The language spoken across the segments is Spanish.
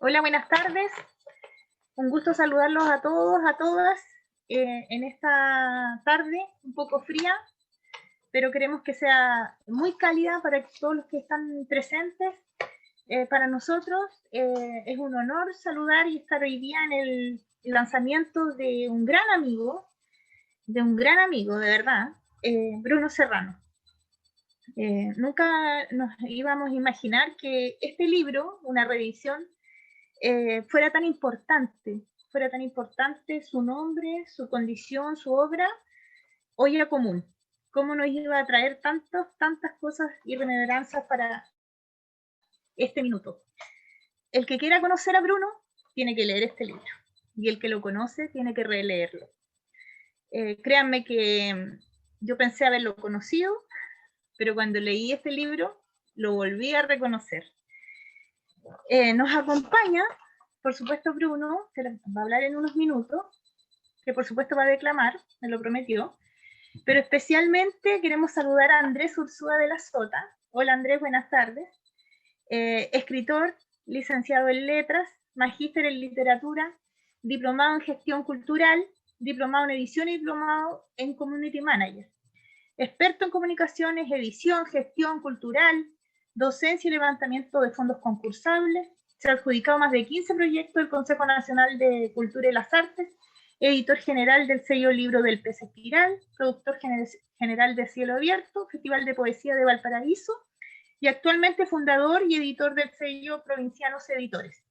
Hola, buenas tardes. Un gusto saludarlos a todos, a todas, en esta tarde un poco fría, pero queremos que sea muy cálida para todos los que están presentes. Para nosotros es un honor saludar y estar hoy día en el lanzamiento de un gran amigo, de verdad, Bruno Serrano. Nunca nos íbamos a imaginar que este libro, una revisión, fuera tan importante su nombre, su condición, su obra, olla común. ¿Cómo nos iba a traer tantas cosas y remembranzas para este minuto? El que quiera conocer a Bruno tiene que leer este libro y el que lo conoce tiene que releerlo. Créanme que yo pensé haberlo conocido, pero cuando leí este libro lo volví a reconocer. Nos acompaña, por supuesto, Bruno, que va a hablar en unos minutos, que por supuesto va a declamar, me lo prometió, pero especialmente queremos saludar a Andrés Ursúa de la Sota. Hola Andrés, buenas tardes. Escritor, licenciado en letras, magíster en literatura, diplomado en gestión cultural, diplomado en edición y diplomado en community manager. Experto en comunicaciones, edición, gestión cultural, docencia y levantamiento de fondos concursables. Se ha adjudicado más de 15 proyectos del Consejo Nacional de Cultura y las Artes, editor general del sello Libro del Pez Espiral, productor general de Cielo Abierto, Festival de Poesía de Valparaíso, y actualmente fundador y editor del sello Provincianos Editores.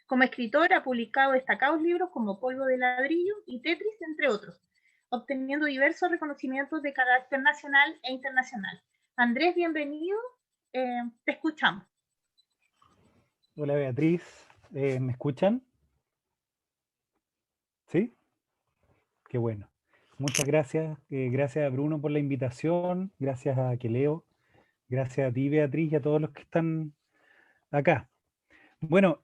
Como escritor ha publicado destacados libros como Polvo de Ladrillo y Tetris, entre otros, obteniendo diversos reconocimientos de carácter nacional e internacional. Andrés, bienvenido, te escuchamos. Hola Beatriz, ¿me escuchan? ¿Sí? Qué bueno. Muchas gracias, gracias a Bruno por la invitación, gracias a Queleo, gracias a ti Beatriz y a todos los que están acá. Bueno,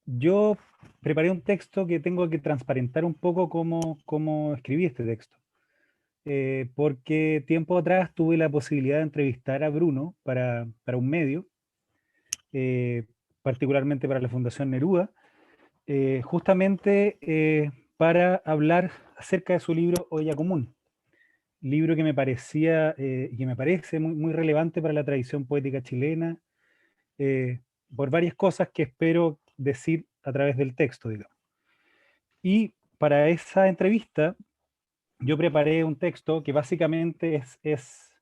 yo preparé un texto que tengo que transparentar un poco cómo escribí este texto. Porque tiempo atrás tuve la posibilidad de entrevistar a Bruno para un medio, particularmente para la Fundación Neruda, justamente para hablar acerca de su libro Olla Común, libro que me parecía y que me parece muy relevante para la tradición poética chilena, eh, por varias cosas que espero decir a través del texto, digamos. Y para esa entrevista yo preparé un texto que básicamente es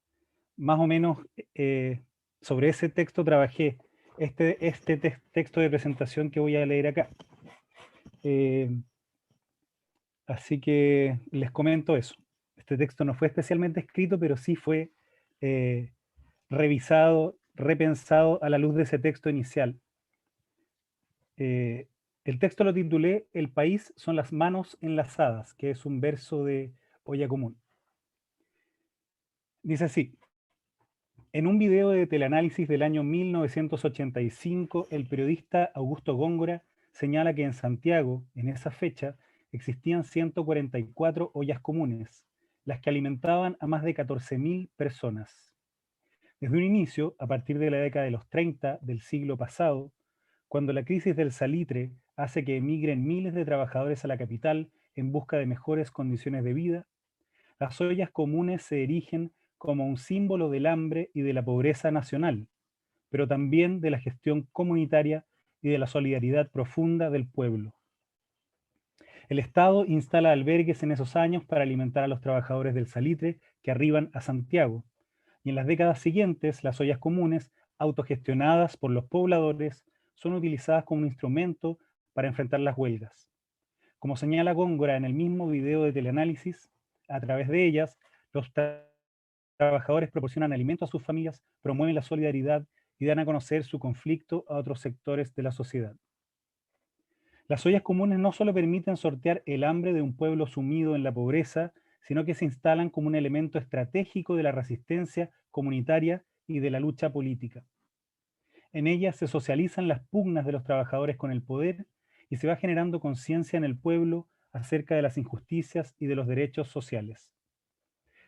más o menos, eh, sobre ese texto trabajé este texto de presentación que voy a leer acá. Eh, Así que les comento eso. Este texto no fue especialmente escrito, pero sí fue eh, revisado, repensado a la luz de ese texto inicial. Eh, el texto lo titulé El país son las manos enlazadas, que es un verso de Olla Común. Dice así: en un video de teleanálisis del año 1985, el periodista Augusto Góngora señala que en Santiago, en esa fecha, existían 144 ollas comunes, las que alimentaban a más de 14.000 personas. Desde un inicio, a partir de la década de los 30 del siglo pasado, cuando la crisis del salitre hace que emigren miles de trabajadores a la capital en busca de mejores condiciones de vida, las ollas comunes se erigen como un símbolo del hambre y de la pobreza nacional, pero también de la gestión comunitaria y de la solidaridad profunda del pueblo. El Estado instala albergues en esos años para alimentar a los trabajadores del salitre que arriban a Santiago, y en las décadas siguientes las ollas comunes, autogestionadas por los pobladores, son utilizadas como un instrumento para enfrentar las huelgas. Como señala Góngora en el mismo video de teleanálisis, a través de ellas, los trabajadores proporcionan alimento a sus familias, promueven la solidaridad y dan a conocer su conflicto a otros sectores de la sociedad. Las ollas comunes no solo permiten sortear el hambre de un pueblo sumido en la pobreza, sino que se instalan como un elemento estratégico de la resistencia comunitaria y de la lucha política. En ellas se socializan las pugnas de los trabajadores con el poder y se va generando conciencia en el pueblo acerca de las injusticias y de los derechos sociales.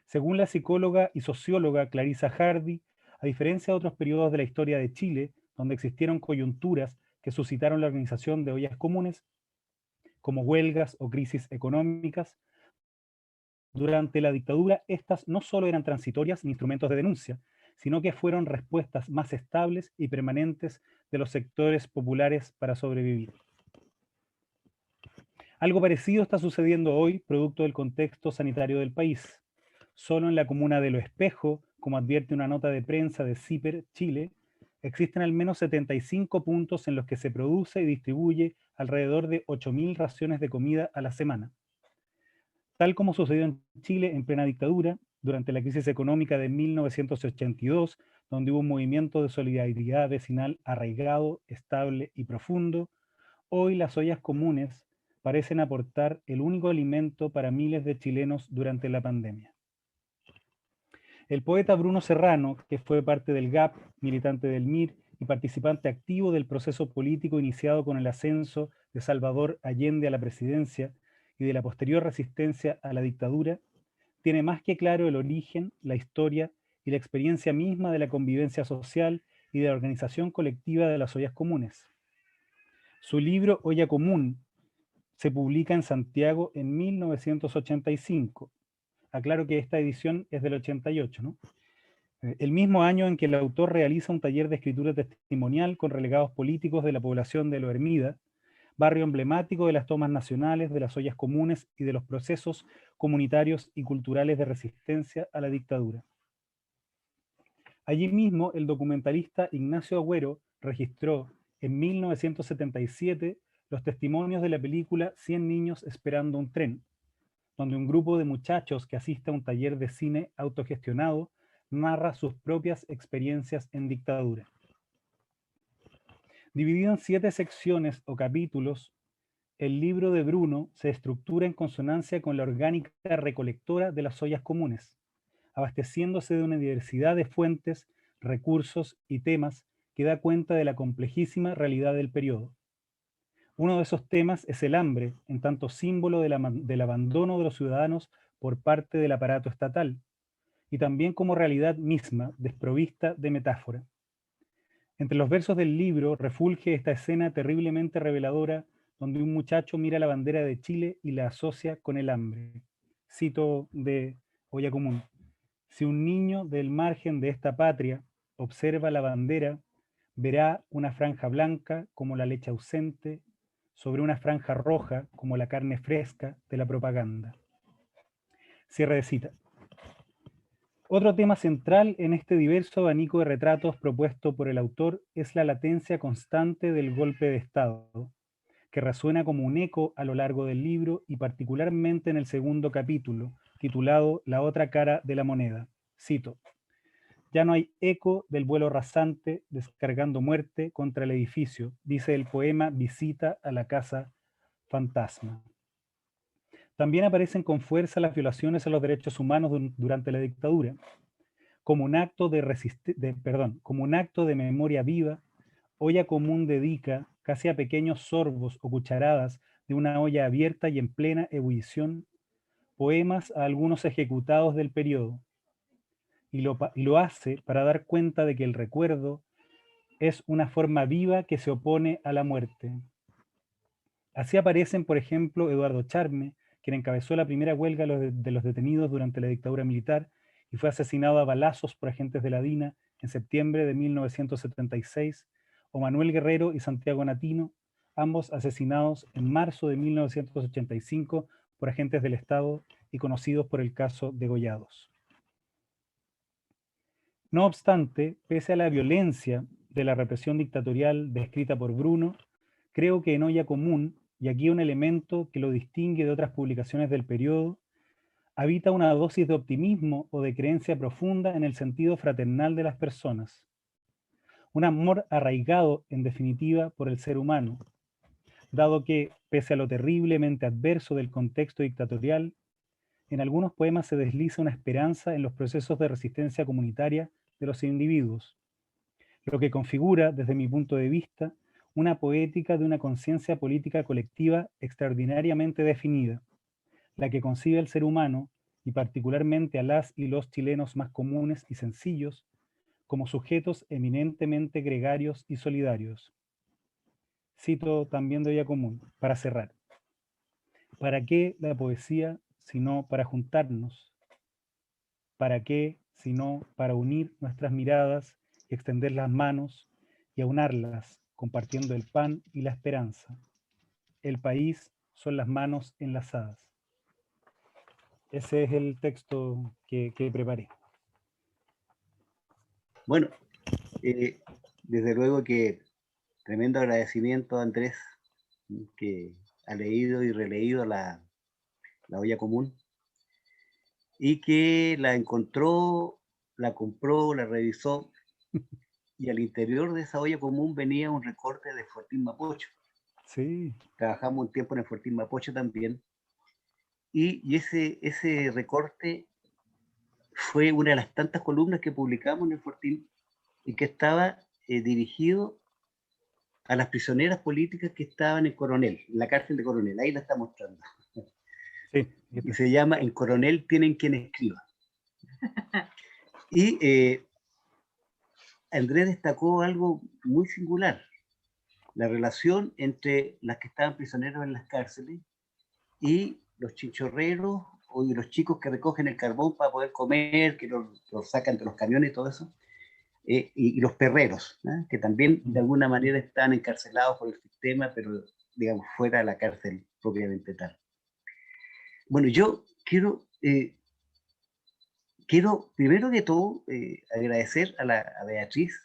Según la psicóloga y socióloga Clarissa Hardy, a diferencia de otros periodos de la historia de Chile, donde existieron coyunturas que suscitaron la organización de ollas comunes, como huelgas o crisis económicas. Durante la dictadura, estas no solo eran transitorias ni instrumentos de denuncia, sino que fueron respuestas más estables y permanentes de los sectores populares para sobrevivir. Algo parecido está sucediendo hoy, producto del contexto sanitario del país. Solo en la comuna de Lo Espejo, como advierte una nota de prensa de CIPER Chile, existen al menos 75 puntos en los que se produce y distribuye alrededor de 8.000 raciones de comida a la semana. Tal como sucedió en Chile en plena dictadura, durante la crisis económica de 1982, donde hubo un movimiento de solidaridad vecinal arraigado, estable y profundo, hoy las ollas comunes parecen aportar el único alimento para miles de chilenos durante la pandemia. El poeta Bruno Serrano, que fue parte del GAP, militante del MIR y participante activo del proceso político iniciado con el ascenso de Salvador Allende a la presidencia y de la posterior resistencia a la dictadura, tiene más que claro el origen, la historia y la experiencia misma de la convivencia social y de la organización colectiva de las ollas comunes. Su libro Olla Común se publica en Santiago en 1985. Aclaro que esta edición es del 88, ¿no? El mismo año en que el autor realiza un taller de escritura testimonial con relegados políticos de la población de Lo Hermida, barrio emblemático de las tomas nacionales, de las ollas comunes y de los procesos comunitarios y culturales de resistencia a la dictadura. Allí mismo, el documentalista Ignacio Agüero registró en 1977 los testimonios de la película 100 niños esperando un tren, donde un grupo de muchachos que asiste a un taller de cine autogestionado narra sus propias experiencias en dictadura. Dividido en 7 secciones o capítulos, el libro de Bruno se estructura en consonancia con la orgánica recolectora de las ollas comunes, abasteciéndose de una diversidad de fuentes, recursos y temas que da cuenta de la complejísima realidad del periodo. Uno de esos temas es el hambre, en tanto símbolo del abandono de los ciudadanos por parte del aparato estatal, y también como realidad misma, desprovista de metáfora. Entre los versos del libro refulge esta escena terriblemente reveladora donde un muchacho mira la bandera de Chile y la asocia con el hambre. Cito de Olla Común. Si un niño del margen de esta patria observa la bandera, verá una franja blanca como la leche ausente, sobre una franja roja como la carne fresca de la propaganda. Cierre de cita. Otro tema central en este diverso abanico de retratos propuesto por el autor es la latencia constante del golpe de Estado, que resuena como un eco a lo largo del libro y particularmente en el segundo capítulo, titulado La otra cara de la moneda. Cito: ya no hay eco del vuelo rasante descargando muerte contra el edificio, dice el poema Visita a la Casa Fantasma. También aparecen con fuerza las violaciones a los derechos humanos durante la dictadura. Como un acto como un acto de memoria viva, Olla Común dedica, casi a pequeños sorbos o cucharadas de una olla abierta y en plena ebullición, poemas a algunos ejecutados del periodo, y lo hace para dar cuenta de que el recuerdo es una forma viva que se opone a la muerte. Así aparecen, por ejemplo, Eduardo Charme, quien encabezó la primera huelga de los detenidos durante la dictadura militar y fue asesinado a balazos por agentes de la DINA en septiembre de 1976, o Manuel Guerrero y Santiago Natino, ambos asesinados en marzo de 1985 por agentes del Estado y conocidos por el caso Degollados. No obstante, pese a la violencia de la represión dictatorial descrita por Bruno, creo que en Olla Común, y aquí un elemento que lo distingue de otras publicaciones del periodo, habita una dosis de optimismo o de creencia profunda en el sentido fraternal de las personas. Un amor arraigado, en definitiva, por el ser humano, dado que, pese a lo terriblemente adverso del contexto dictatorial, en algunos poemas se desliza una esperanza en los procesos de resistencia comunitaria de los individuos, lo que configura, desde mi punto de vista, una poética de una conciencia política colectiva extraordinariamente definida, la que concibe al ser humano, y particularmente a las y los chilenos más comunes y sencillos, como sujetos eminentemente gregarios y solidarios. Cito también de Olla Común, para cerrar. ¿Para qué la poesía sino para juntarnos? ¿Para qué sino para unir nuestras miradas y extender las manos y aunarlas, compartiendo el pan y la esperanza? El país son las manos enlazadas. Ese es el texto que preparé. Bueno, desde luego que tremendo agradecimiento a Andrés, que ha leído y releído la Olla Común y que la encontró, la compró, la revisó, y al interior de esa Olla Común venía un recorte de Fortín Mapocho. Sí. Trabajamos un tiempo en el Fortín Mapocho también, y ese recorte fue una de las tantas columnas que publicamos en el Fortín y que estaba dirigido a las prisioneras políticas que estaban en Coronel, en la cárcel de Coronel. Ahí la está mostrando. Sí, y se llama En Coronel tienen quien escriba. Y Andrés destacó algo muy singular: la relación entre las que estaban prisioneros en las cárceles y los chinchorreros o los chicos que recogen el carbón para poder comer, que lo sacan de los camiones y todo eso, y los perreros, ¿no? Que también de alguna manera están encarcelados por el sistema, pero digamos fuera de la cárcel propiamente tal. Bueno, yo quiero primero que todo agradecer a Beatriz,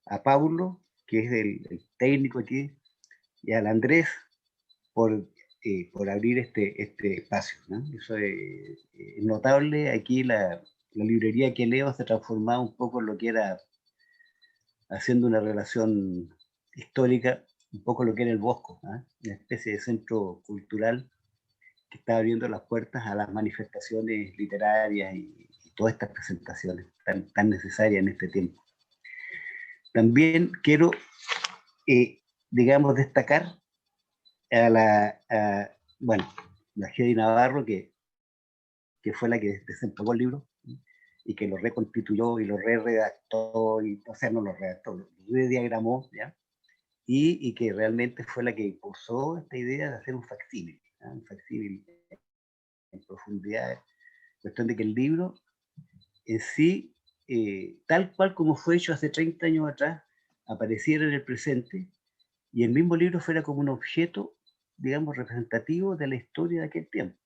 a Paulo, que es el técnico aquí, y al Andrés por abrir este espacio, ¿no? Eso es notable. Aquí la librería que leo se ha transformado un poco en lo que era, haciendo una relación histórica, un poco lo que era el Bosco, ¿eh? Una especie de centro cultural que está abriendo las puertas a las manifestaciones literarias y todas estas presentaciones tan necesarias en este tiempo. También quiero, digamos, destacar bueno, la Gedi Navarro, que fue la que desempolvó el libro y que lo reconstituyó y lo redactó, o sea, no lo redactó, lo rediagramó, ¿ya? Y que realmente fue la que impulsó esta idea de hacer un facsímil, ¿eh? Un facsímil en profundidad, cuestión de que el libro en sí, tal cual como fue hecho hace 30 años atrás, apareciera en el presente y el mismo libro fuera como un objeto, digamos, representativo de la historia de aquel tiempo.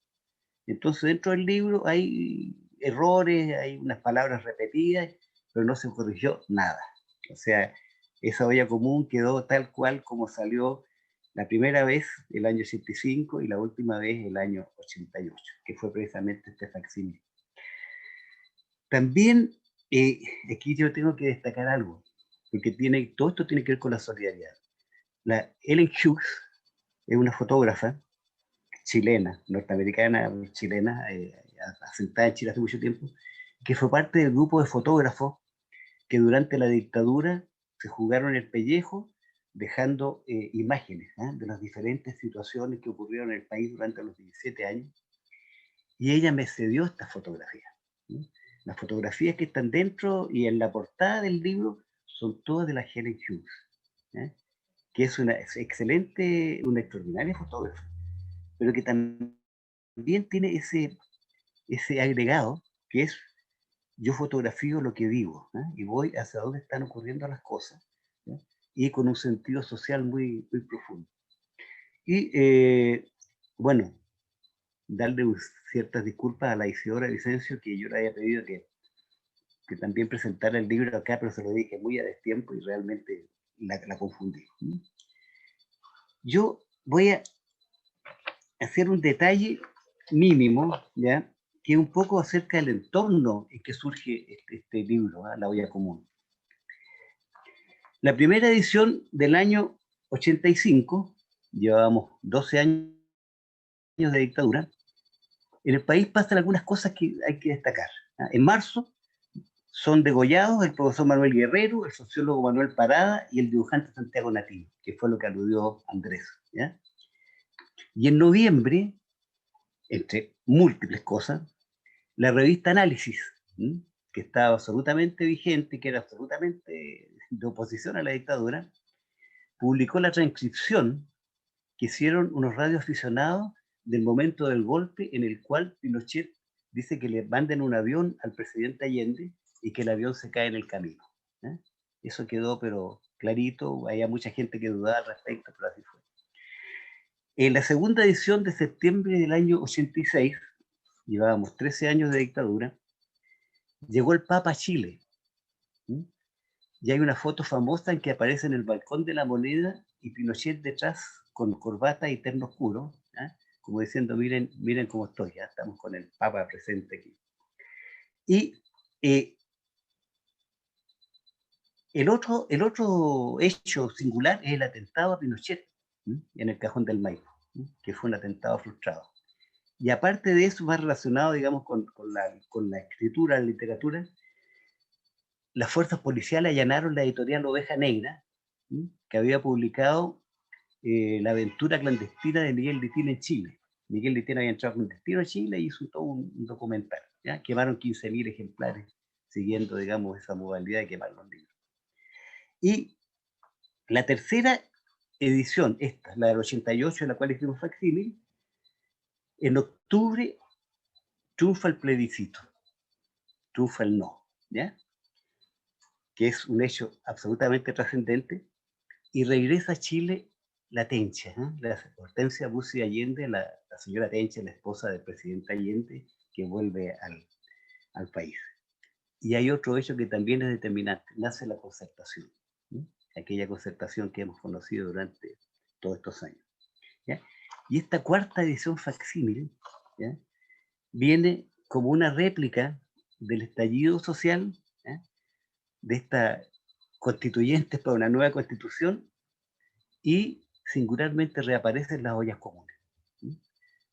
Entonces, dentro del libro hay errores, hay unas palabras repetidas, pero no se corrigió nada. O sea, esa Olla Común quedó tal cual como salió la primera vez el año 85 y la última vez el año 88, que fue precisamente este facsímil. También aquí yo tengo que destacar algo, porque todo esto tiene que ver con la solidaridad. La Ellen Hughes es una fotógrafa chilena, norteamericana, chilena, asentada en Chile hace mucho tiempo, que fue parte del grupo de fotógrafos que durante la dictadura se jugaron el pellejo dejando imágenes de las diferentes situaciones que ocurrieron en el país durante los 17 años. Y ella me cedió estas fotografías. Las fotografías que están dentro y en la portada del libro son todas de la Helen Hughes, que es una excelente, una extraordinaria fotógrafa, pero que también tiene ese agregado que es: yo fotografío lo que vivo, y voy hacia dónde están ocurriendo las cosas, ¿no? Y con un sentido social muy, muy profundo. Y bueno, darle ciertas disculpas a la Isidora Vicencio, que yo le había pedido que también presentara el libro acá, pero se lo dije muy a destiempo y realmente la confundí. Yo voy a hacer un detalle mínimo, ¿ya?, que es un poco acerca del entorno en que surge este libro, La Olla Común. La primera edición del año 85, llevábamos 12 años de dictadura, en el país pasan algunas cosas que hay que destacar. En marzo son degollados el profesor Manuel Guerrero, el sociólogo Manuel Parada y el dibujante Santiago Nativo, que fue lo que aludió Andrés, ¿ya? Y en noviembre, entre múltiples cosas, la revista Análisis que estaba absolutamente vigente, que era absolutamente de oposición a la dictadura, publicó la transcripción que hicieron unos radioaficionados del momento del golpe en el cual Pinochet dice que le manden un avión al presidente Allende y que el avión se cae en el camino. ¿Eh? Eso quedó pero clarito, había mucha gente que dudaba al respecto, pero así fue. En la segunda edición de septiembre del año 86, llevábamos 13 años de dictadura, llegó el Papa a Chile. ¿Mm? Y hay una foto famosa en que aparece en el balcón de la Moneda y Pinochet detrás con corbata y terno oscuro, ¿eh? Como diciendo, miren, miren cómo estoy, ya estamos con el Papa presente aquí. Y el otro hecho singular es el atentado a Pinochet, en el Cajón del Maipo, que fue un atentado frustrado. Y aparte de eso, va relacionado, digamos, con la escritura, la literatura. Las fuerzas policiales allanaron la editorial Oveja Negra, que había publicado La aventura clandestina de Miguel Litín en Chile. Miguel Litín había entrado clandestino a Chile y hizo todo un documental. ¿Ya? Quemaron 15.000 ejemplares, siguiendo, digamos, esa modalidad de quemar los libros. Y la tercera edición, esta, la del 88, en la cual hicimos facsímil, en octubre triunfa el plebiscito, triunfa el no, ¿ya? Que es un hecho absolutamente trascendente, y regresa a Chile la Tencha, ¿eh? La Hortensia Bussi Allende, la señora Tencha, la esposa del presidente Allende, que vuelve al país. Y hay otro hecho que también es determinante, nace la concertación, ¿sí? Aquella concertación que hemos conocido durante todos estos años, ¿ya? Y esta cuarta edición facsímil, ¿ya?, viene como una réplica del estallido social, ¿ya?, de esta constituyentes para una nueva constitución, y singularmente reaparecen las ollas comunes. ¿Sí?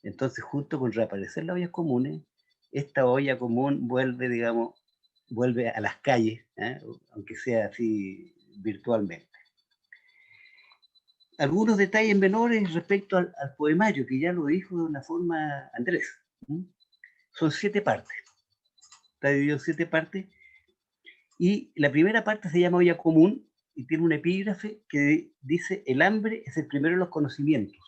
Entonces, junto con reaparecer las ollas comunes, esta olla común vuelve, digamos, vuelve a las calles, ¿eh?, aunque sea así virtualmente. Algunos detalles menores respecto al poemario, que ya lo dijo de una forma Andrés. ¿Sí? Son 7 partes. Está dividido en 7 partes. Y la primera parte se llama olla común y tiene un epígrafe que dice: el hambre es el primero de los conocimientos.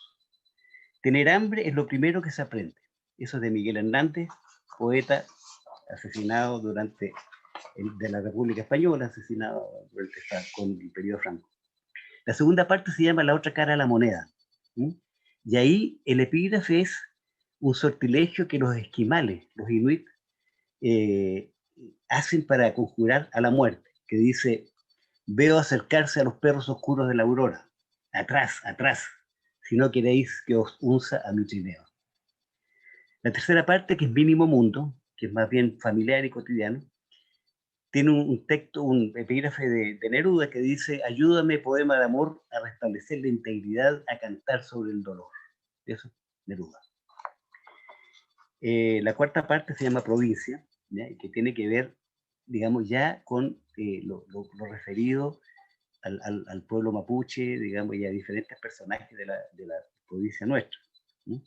Tener hambre es lo primero que se aprende. Eso es de Miguel Hernández, poeta asesinado durante de la República Española, asesinado durante con el periodo franco. La segunda parte se llama La otra cara de la moneda. ¿Sí? Y ahí el epígrafe es un sortilegio que los esquimales, los inuit, hacen para conjurar a la muerte, que dice: veo acercarse a los perros oscuros de la aurora. Atrás, atrás, si no queréis que os unza a mi trineo. La tercera parte, que es Mínimo Mundo, que es más bien familiar y cotidiano, tiene un texto, un epígrafe de Neruda que dice: ayúdame, poema de amor, a restablecer la integridad, a cantar sobre el dolor. Eso es Neruda. La cuarta parte se llama Provincia, ¿ya?, que tiene que ver, digamos, ya con lo referido al pueblo mapuche, digamos, y a diferentes personajes de la provincia nuestra. ¿Sí?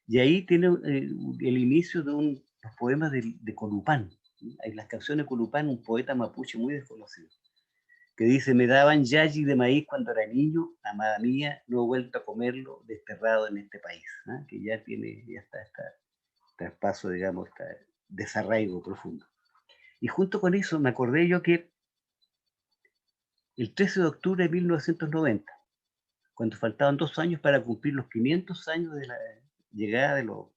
Y ahí tiene el inicio de los poemas de Colupán. ¿Sí? Hay las canciones de Colupán, un poeta mapuche muy desconocido, que dice: me daban yayi de maíz cuando era niño, amada mía, no he vuelto a comerlo, desterrado en este país. ¿Ah? Que ya está traspaso, digamos, está desarraigo profundo. Y junto con eso me acordé yo que el 13 de octubre de 1990, cuando faltaban 2 años para cumplir los 500 años de la llegada de los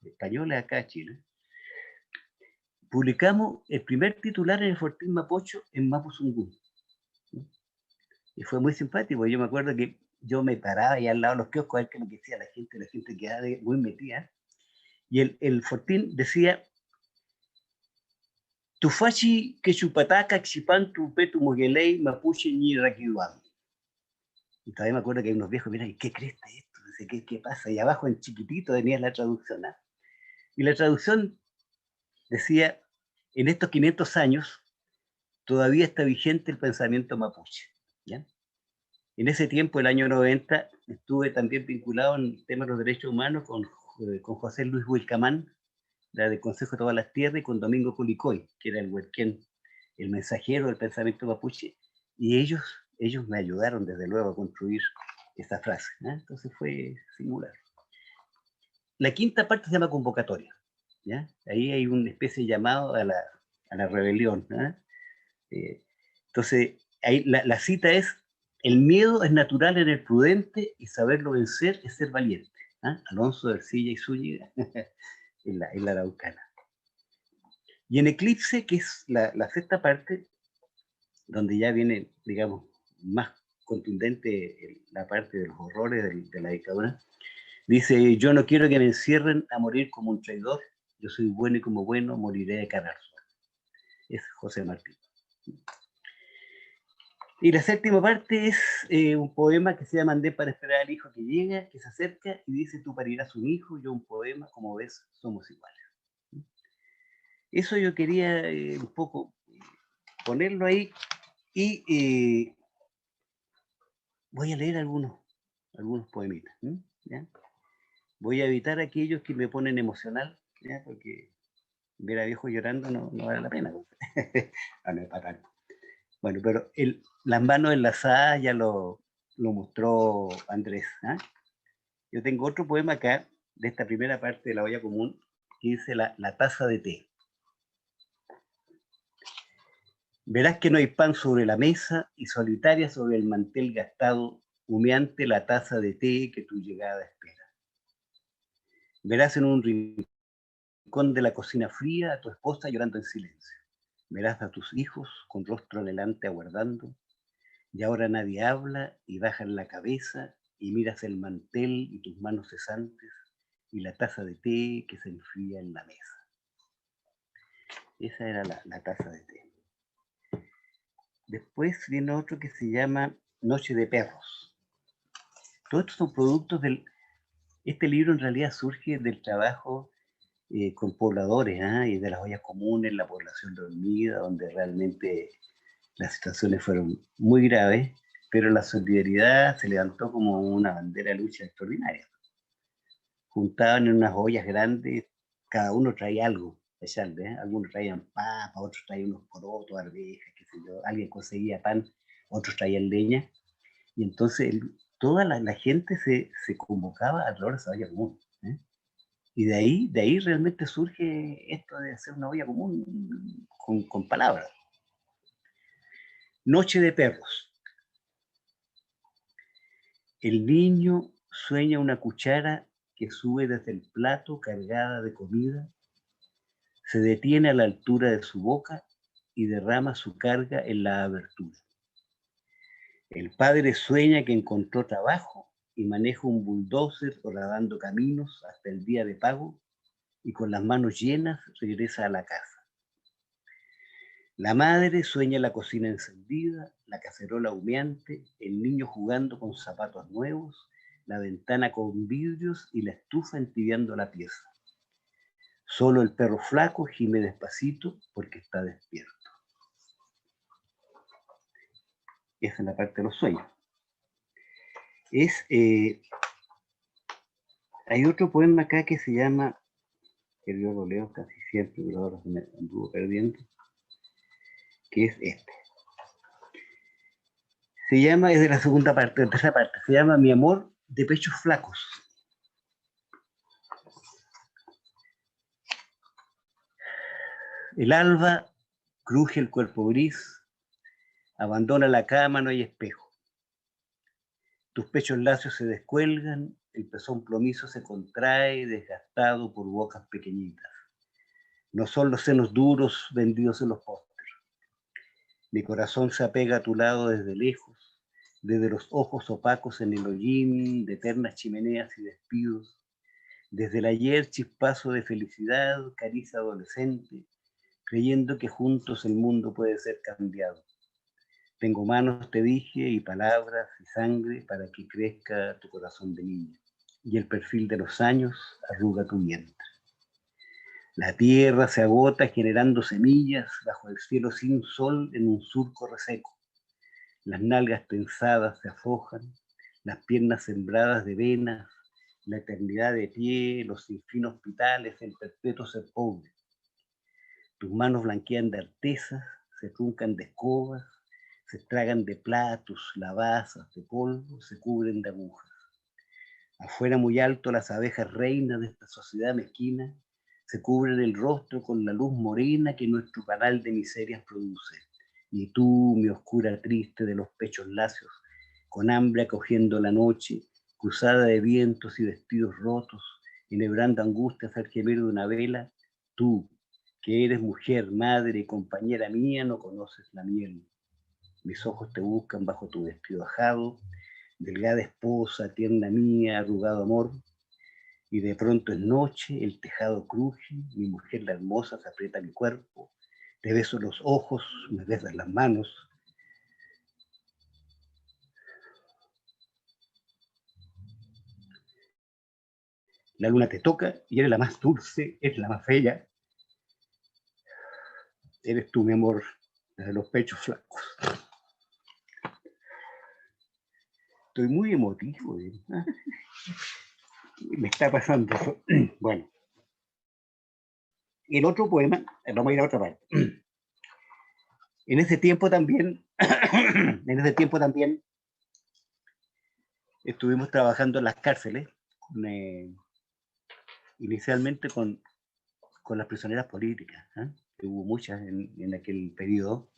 españoles acá a Chile, publicamos el primer titular en el Fortín Mapocho en Mapuzungún. Y fue muy simpático. Yo me acuerdo que yo me paraba ahí al lado de los kioscos a ver qué me decía la gente quedaba muy metida. Y el Fortín decía: Tufachi que chupataca xipantu petu moguelei mapuche ni raquiduán. Y todavía me acuerdo que hay unos viejos, mira, ¿qué crees de esto? Dice, ¿qué pasa? Y abajo en chiquitito venía la traducción, ¿eh? Y la traducción decía: en estos 500 años todavía está vigente el pensamiento mapuche. ¿Ya? En ese tiempo, el año 90, estuve también vinculado en el tema de los derechos humanos con José Luis Wilcamán, la del Consejo de Todas las Tierras, y con Domingo Culicoy, que era el huerquén, el mensajero del pensamiento mapuche, y ellos me ayudaron desde luego a construir esa frase, ¿eh? Entonces fue singular. La quinta parte se llama convocatoria, ¿ya? Ahí hay una especie de llamado a la rebelión, ¿eh? Entonces, ahí la cita es: el miedo es natural en el prudente y saberlo vencer es ser valiente. Alonso de Ercilla y Zúñiga, en la Araucana. Y en Eclipse, que es la sexta parte, donde ya viene, digamos, más contundente la parte de los horrores de la dictadura, dice: yo no quiero que me encierren a morir como un traidor, yo soy bueno y como bueno moriré de cara al sol. Es José Martí. Y la séptima parte es un poema que se llama Andé para esperar al hijo que llega, que se acerca y dice: tú parirás un hijo, yo un poema, como ves, somos iguales. Eso yo quería un poco ponerlo ahí, y voy a leer algunos poemitas, ¿ya? Voy a evitar aquellos que me ponen emocional, ¿ya? Porque ver a viejos llorando no vale la pena. No es para tanto. Bueno, pero las manos enlazadas ya lo mostró Andrés. Yo tengo otro poema acá, de esta primera parte de La olla común, que dice la taza de té. Verás que no hay pan sobre la mesa y solitaria sobre el mantel gastado, humeante la taza de té que tu llegada espera. Verás en un rincón de la cocina fría a tu esposa llorando en silencio. Verás a tus hijos con rostro anhelante aguardando, y ahora nadie habla y bajan la cabeza y miras el mantel y tus manos cesantes y la taza de té que se enfría en la mesa. Esa era la taza de té. Después viene otro que se llama Noche de Perros. Todos estos son productos del... Este libro en realidad surge del trabajo con pobladores, y de las ollas comunes, la población dormida, donde realmente las situaciones fueron muy graves, pero la solidaridad se levantó como una bandera de lucha extraordinaria. Juntaban en unas ollas grandes, cada uno traía algo especial, algunos traían papa, otros traían unos porotos, arvejas, qué sé yo, alguien conseguía pan, otros traían leña, y entonces toda la gente se convocaba alrededor de esa olla común. Y de ahí realmente surge esto de hacer una olla común con palabras. Noche de Perros. El niño sueña una cuchara que sube desde el plato cargada de comida, se detiene a la altura de su boca y derrama su carga en la abertura. El padre sueña que encontró trabajo y maneja un bulldozer horadando caminos hasta el día de pago, y con las manos llenas regresa a la casa. La madre sueña la cocina encendida, la cacerola humeante, el niño jugando con zapatos nuevos, la ventana con vidrios y la estufa entibiando la pieza. Solo el perro flaco gime despacito porque está despierto. Esa es la parte de los sueños. Hay otro poema acá que se llama, que yo lo leo casi siempre, pero ahora me anduvo perdiendo, que es este. Se llama, es de la segunda parte, de la tercera parte, se llama Mi amor de pechos flacos. El alba cruje el cuerpo gris, abandona la cama, no hay espejo. Tus pechos lacios se descuelgan, el pezón plomizo se contrae, desgastado por bocas pequeñitas. No son los senos duros vendidos en los pósters. Mi corazón se apega a tu lado desde lejos, desde los ojos opacos en el hollín de eternas chimeneas y despidos, desde el ayer chispazo de felicidad, caricia adolescente, creyendo que juntos el mundo puede ser cambiado. Tengo manos, te dije, y palabras y sangre para que crezca tu corazón de niño, y el perfil de los años arruga tu vientre. La tierra se agota generando semillas bajo el cielo sin sol en un surco reseco. Las nalgas tensadas se aflojan, las piernas sembradas de venas, la eternidad de pie, los sin fin hospitales, el perpetuo ser pobre. Tus manos blanquean de artesas, se truncan de escobas, se tragan de platos, lavazas, de polvo, se cubren de agujas. Afuera muy alto las abejas reinas de esta sociedad mezquina se cubren el rostro con la luz morena que nuestro canal de miserias produce. Y tú, mi oscura triste de los pechos lacios, con hambre acogiendo la noche, cruzada de vientos y vestidos rotos, enhebrando angustias al gemir de una vela, tú, que eres mujer, madre y compañera mía, no conoces la miel. Mis ojos te buscan bajo tu vestido ajado, delgada esposa, tierna mía, arrugado amor, y de pronto es noche, el tejado cruje, mi mujer la hermosa se aprieta mi cuerpo, te beso los ojos, me besas las manos. La luna te toca y eres la más dulce, eres la más bella. Eres tú, mi amor, desde los pechos flacos. Estoy muy emotivo, ¿eh? Me está pasando eso. Bueno, el otro poema, vamos a ir a otra parte. En ese tiempo también, estuvimos trabajando en las cárceles, inicialmente con las prisioneras políticas, ¿eh? Que hubo muchas en aquel periodo.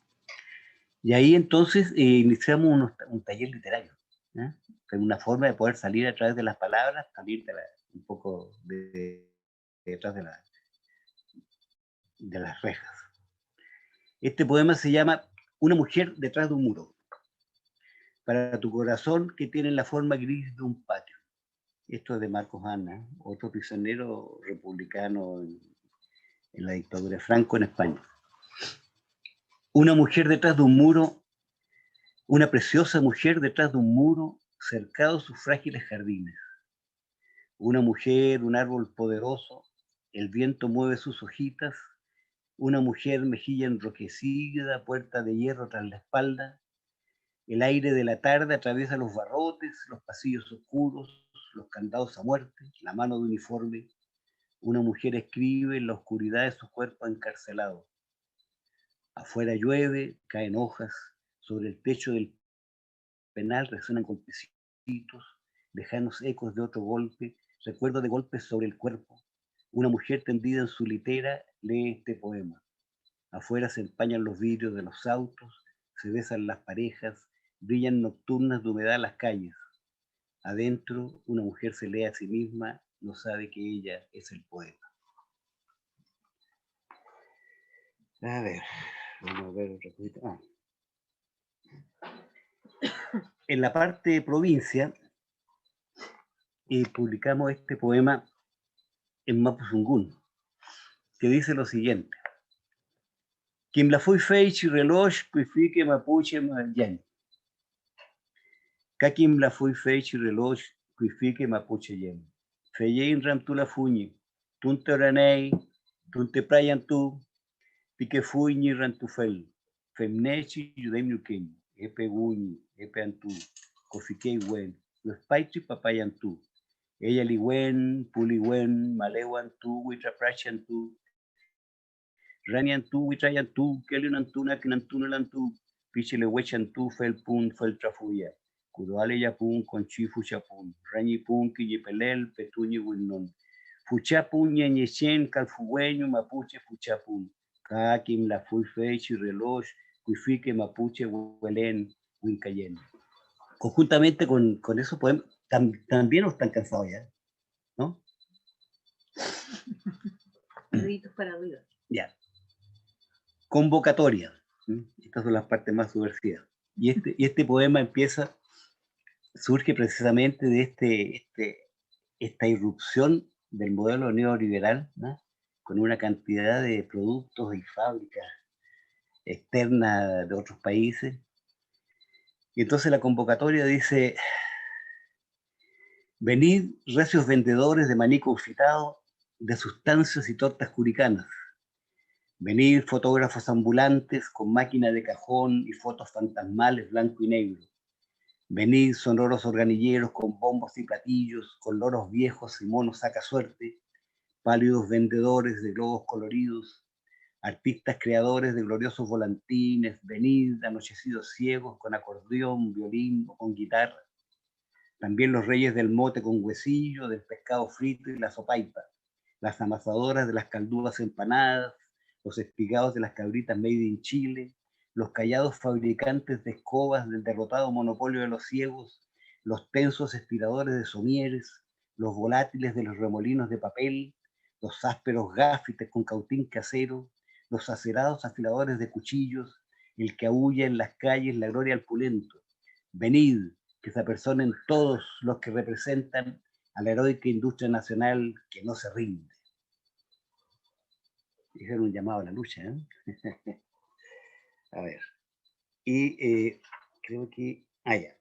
Y ahí entonces iniciamos un taller literario, ¿eh? Fue una forma de poder salir a través de las palabras, salir un poco detrás de las rejas. Este poema se llama Una mujer detrás de un muro. Para tu corazón que tiene la forma gris de un patio. Esto es de Marcos Anna, otro prisionero republicano en la dictadura de Franco en España. Una mujer detrás de un muro, una preciosa mujer detrás de un muro, cercado sus frágiles jardines. Una mujer, un árbol poderoso, el viento mueve sus hojitas, una mujer mejilla enrojecida, puerta de hierro tras la espalda, el aire de la tarde atraviesa los barrotes, los pasillos oscuros, los candados a muerte, la mano de uniforme, una mujer escribe en la oscuridad de su cuerpo encarcelado. Afuera llueve, caen hojas, sobre el techo del penal resuenan golpecitos, lejanos ecos de otro golpe, recuerdo de golpes sobre el cuerpo. Una mujer tendida en su litera lee este poema. Afuera se empañan los vidrios de los autos, se besan las parejas, brillan nocturnas de humedad las calles. Adentro, una mujer se lee a sí misma, no sabe que ella es el poeta. A ver, vamos a ver otra cosita. En la parte de provincia, publicamos este poema en Mapuzungún, que dice lo siguiente. Kim la fui feich reloj kuifique mapuche mayan. Kakim la fui feich reloj kuifique mapuche yen. Feyein ram tu la fuñi, tunte oranei, tunte prayan tu, pique fuñi ran tu fel. Femnechi yudem yuken, epe guñi, epe antu, cofique wen, los paitri papayan tu. Ella ligüen, puligüen, malewan tu, huitraprachan tu, ranian tu, huitrayan tu, kelinan tu, nakinan tu, pichile huechan tu, fel pun, fel trafuya, kudoale yapun, conchifu chapun, rani pun, quillipelel, petuñi wilnon, fuchapun, ñeñechen, calfueño, mapuche, fuchapun, kakim, la fuifechi, reloj, cuifique, mapuche, huelen, huincayen. Conjuntamente con eso poemas, también nos están cansados ya, ¿no? Deditos para arriba. Ya. Convocatoria. Estas son las partes más subversivas. Y este poema surge precisamente de esta irrupción del modelo neoliberal, ¿no? Con una cantidad de productos y fábricas externas de otros países. Y entonces la convocatoria dice: venid, recios vendedores de maní confitado, de sustancias y tortas curicanas. Venid, fotógrafos ambulantes con máquina de cajón y fotos fantasmales blanco y negro. Venid sonoros organilleros con bombos y platillos, con loros viejos y monos saca suerte, pálidos vendedores de globos coloridos, artistas creadores de gloriosos volantines, venid anochecidos ciegos con acordeón, violín o con guitarra. También los reyes del mote con huesillo, del pescado frito y la sopaipa, las amasadoras de las caldúas empanadas, los espigados de las cabritas made in Chile, los callados fabricantes de escobas del derrotado monopolio de los ciegos, los tensos aspiradores de somieres, los volátiles de los remolinos de papel, los ásperos gafites con cautín casero, los acerados afiladores de cuchillos, el que aúlla en las calles la gloria al pulento. Venid, que se apersonen todos los que representan a la heroica industria nacional que no se rinde. Hicieron un llamado a la lucha, ¿eh? A ver. Y creo que... ya.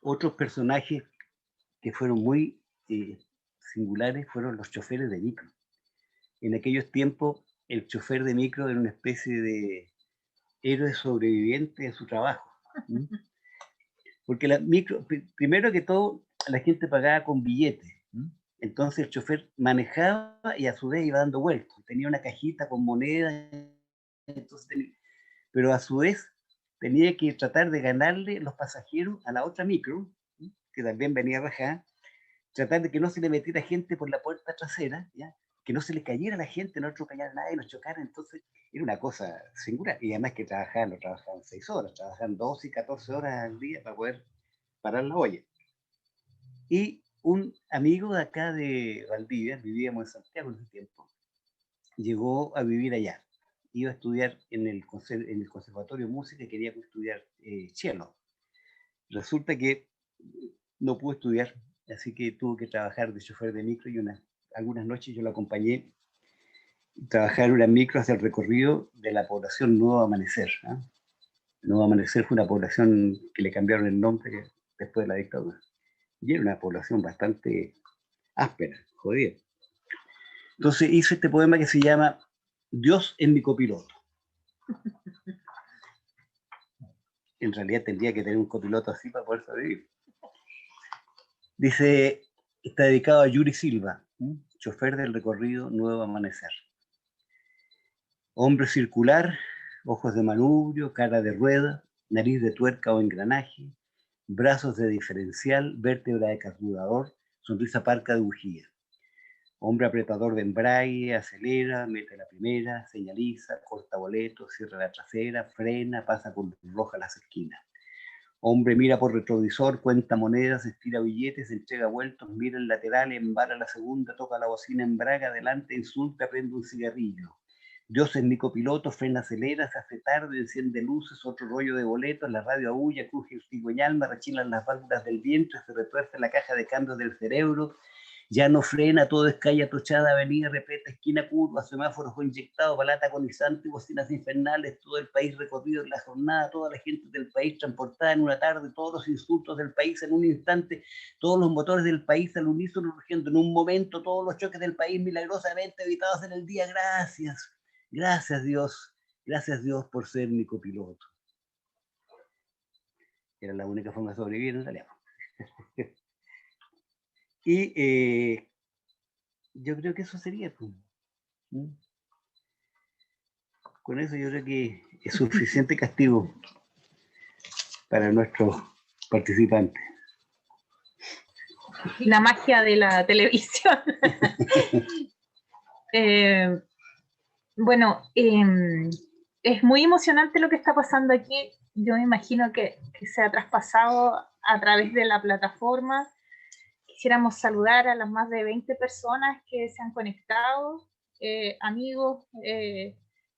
Otros personajes que fueron muy singulares fueron los choferes de micro. En aquellos tiempos, el chofer de micro era una especie de héroe sobreviviente de su trabajo. ¿Sí? Porque la micro, primero que todo, la gente pagaba con billetes. ¿Sí? Entonces el chofer manejaba y a su vez iba dando vueltas. Tenía una cajita con monedas, pero a su vez tenía que tratar de ganarle los pasajeros a la otra micro, ¿sí? Que también venía rajada, tratar de que no se le metiera gente por la puerta trasera, ¿ya? Que no se le cayera a la gente, no atropellara a nadie, no chocara. Entonces era una cosa singular. Y además que no trabajaban 6 horas, trabajaban 12 y 14 horas al día para poder parar la olla. Y un amigo de acá de Valdivia, vivíamos en Santiago en ese tiempo, llegó a vivir allá. Iba a estudiar en el Conservatorio de Música y quería estudiar cello. Resulta que no pudo estudiar, así que tuvo que trabajar de chofer de micro y algunas noches yo lo acompañé a trabajar en una micro hacia el recorrido de la población Nuevo Amanecer. ¿Eh? Nuevo Amanecer fue una población que le cambiaron el nombre después de la dictadura. Y era una población bastante áspera, jodida. Entonces hice este poema que se llama Dios es mi copiloto. En realidad tendría que tener un copiloto así para poder sobrevivir. Dice, está dedicado a Yuri Silva, chofer del recorrido Nuevo Amanecer. Hombre circular, ojos de manubrio, cara de rueda, nariz de tuerca o engranaje, brazos de diferencial, vértebra de carburador, sonrisa parca de bujía. Hombre apretador de embrague, acelera, mete la primera, señaliza, corta boletos, cierra la trasera, frena, pasa con roja las esquinas. Hombre mira por retrovisor, cuenta monedas, estira billetes, entrega vueltos, mira el lateral, embala la segunda, toca la bocina, embraga, adelante, insulta, prende un cigarrillo. Dios es mi copiloto, frena, acelera, se hace tarde, enciende luces, otro rollo de boletos, la radio aúlla, cruje el cigüeñal, me rechinan las válvulas del vientre, se retuerce la caja de cambios del cerebro, ya no frena, todo es calle atochada, avenida repleta, esquina curva, semáforos inyectados, balata agonizante, bocinas infernales, todo el país recorrido en la jornada, toda la gente del país transportada en una tarde, todos los insultos del país en un instante, todos los motores del país al unísono rugiendo en un momento, todos los choques del país milagrosamente evitados en el día. Gracias, gracias Dios por ser mi copiloto. Era la única forma de sobrevivir en italiano. Y yo creo que eso sería. Con eso yo creo que es suficiente castigo para nuestros participantes. La magia de la televisión. Bueno, es muy emocionante lo que está pasando aquí. Yo me imagino que se ha traspasado a través de la plataforma. Quisiéramos saludar a las más de 20 personas que se han conectado, amigos,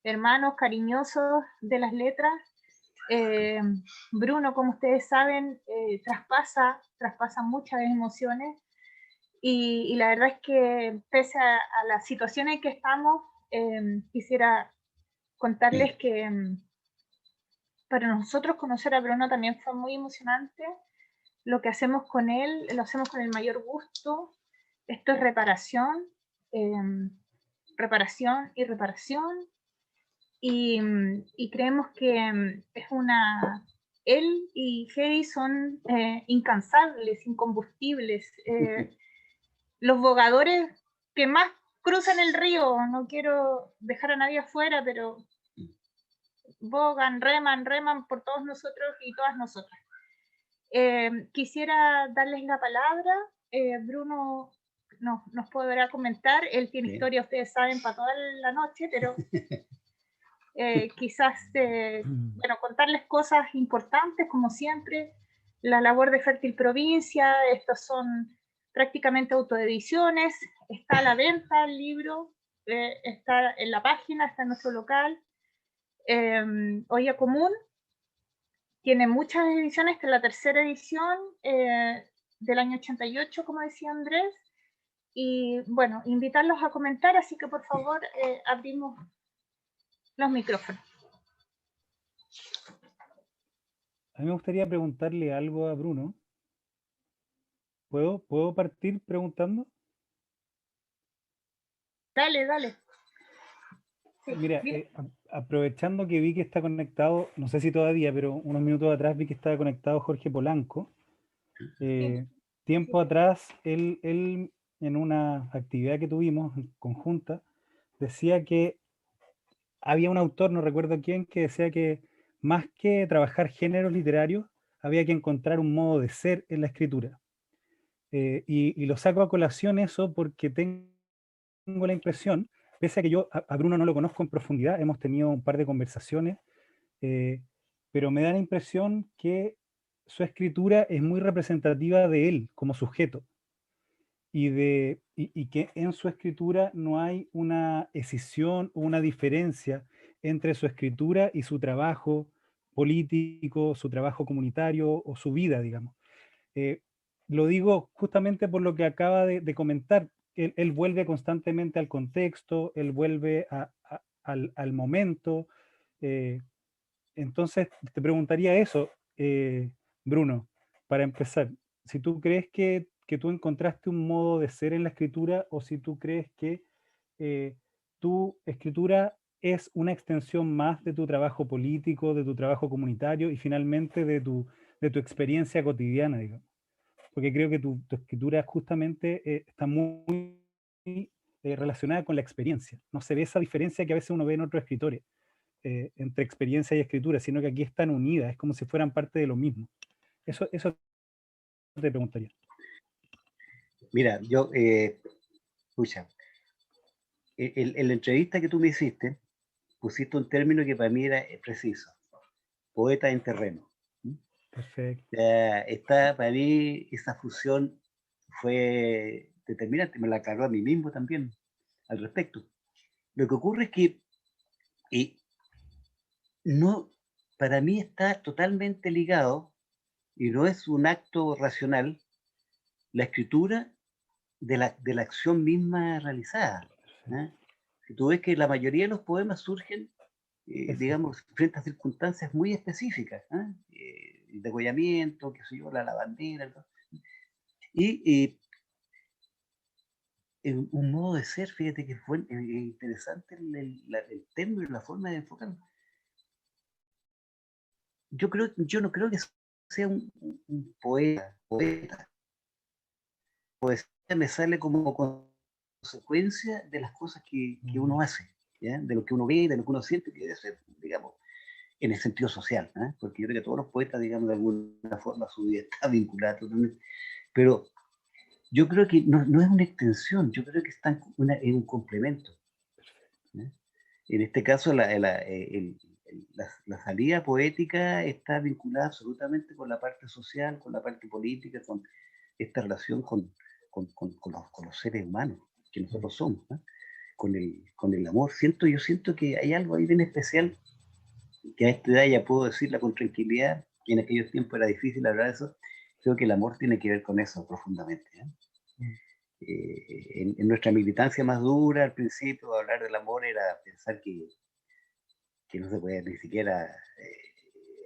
hermanos cariñosos de las letras. Bruno, como ustedes saben, traspasa muchas emociones y la verdad es que pese a la situación en que estamos, quisiera contarles que para nosotros conocer a Bruno también fue muy emocionante. Lo que hacemos con él, lo hacemos con el mayor gusto. Esto es reparación, reparación y reparación. Y creemos que es una él y Heidi son incansables, incombustibles, los bogadores que más cruzan el río. No quiero dejar a nadie afuera, pero bogan, reman por todos nosotros y todas nosotras. Quisiera darles la palabra. Bruno nos podrá comentar. Él tiene historia, ustedes saben, para toda la noche, pero quizás bueno, contarles cosas importantes, como siempre. La labor de Fértil Provincia, estos son prácticamente autoediciones. Está a la venta el libro, está en la página, está en nuestro local. Olla Común tiene muchas ediciones, esta es la tercera edición del año 88, como decía Andrés. Y bueno, invitarlos a comentar, así que por favor abrimos los micrófonos. A mí me gustaría preguntarle algo a Bruno. ¿Puedo partir preguntando? Dale. Sí, mira, aprovechando que vi que está conectado, no sé si todavía, pero unos minutos atrás vi que estaba conectado Jorge Polanco. Tiempo atrás, él en una actividad que tuvimos conjunta, decía que había un autor, no recuerdo quién, que decía que más que trabajar géneros literarios, había que encontrar un modo de ser en la escritura. Y lo saco a colación eso porque tengo la impresión, pese a que yo a Bruno no lo conozco en profundidad, hemos tenido un par de conversaciones, pero me da la impresión que su escritura es muy representativa de él como sujeto y que en su escritura no hay una escisión o una diferencia entre su escritura y su trabajo político, su trabajo comunitario o su vida, digamos. Eh, lo digo justamente por lo que acaba de comentar. Él vuelve constantemente al contexto, él vuelve al momento. eh, entonces, te preguntaría eso, Bruno, para empezar, si tú crees que tú encontraste un modo de ser en la escritura o si tú crees que eh, tu escritura es una extensión más de tu trabajo político, de tu trabajo comunitario y finalmente de tu experiencia cotidiana, digamos. Porque creo que tu escritura justamente está muy relacionada con la experiencia. No se ve esa diferencia que a veces uno ve en otros escritores entre experiencia y escritura, sino que aquí están unidas, es como si fueran parte de lo mismo. Eso te preguntaría. Mira, yo, escucha, en la entrevista que tú me hiciste, pusiste un término que para mí era preciso, poeta en terreno. Perfecto. Para mí esa fusión fue determinante, me la aclaró a mí mismo también al respecto. Lo que ocurre es que no, para mí está totalmente ligado, y no es un acto racional, la escritura de la acción misma realizada. ¿Eh? Si tú ves que la mayoría de los poemas surgen, digamos, frente a circunstancias muy específicas, el degollamiento, qué sé yo, la lavandera, y un modo de ser, fíjate que fue interesante el término y la forma de enfocarlo. Yo no creo que sea un poeta. Poesía me sale como consecuencia de las cosas que uno hace, ¿ya? De lo que uno ve, de lo que uno siente, que debe ser, digamos, en el sentido social, ¿eh? Porque yo creo que todos los poetas, digamos, de alguna forma su vida está vinculada totalmente. Pero yo creo que no es una extensión, yo creo que es un complemento. ¿Eh? En este caso, la salida poética está vinculada absolutamente con la parte social, con la parte política, con esta relación con los seres humanos que nosotros somos, ¿no? Con el amor. Yo siento que hay algo ahí bien especial, que a esta edad ya puedo decirla con tranquilidad, que en aquellos tiempos era difícil hablar de eso. Creo que el amor tiene que ver con eso profundamente. En nuestra militancia más dura al principio, hablar del amor era pensar que no se puede ni siquiera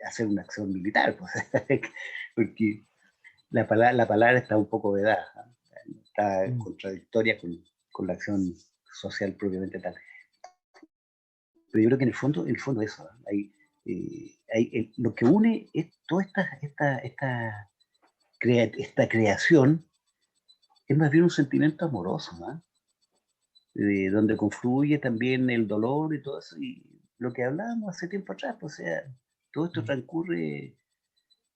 hacer una acción militar, pues, porque la palabra está un poco vedada, ¿no? Está contradictoria con la acción social propiamente tal. Pero yo creo que en el fondo eso, ¿no? lo que une es toda esta creación, es más bien un sentimiento amoroso, ¿no? Donde confluye también el dolor y todo eso, y lo que hablábamos hace tiempo atrás, pues, o sea, todo esto transcurre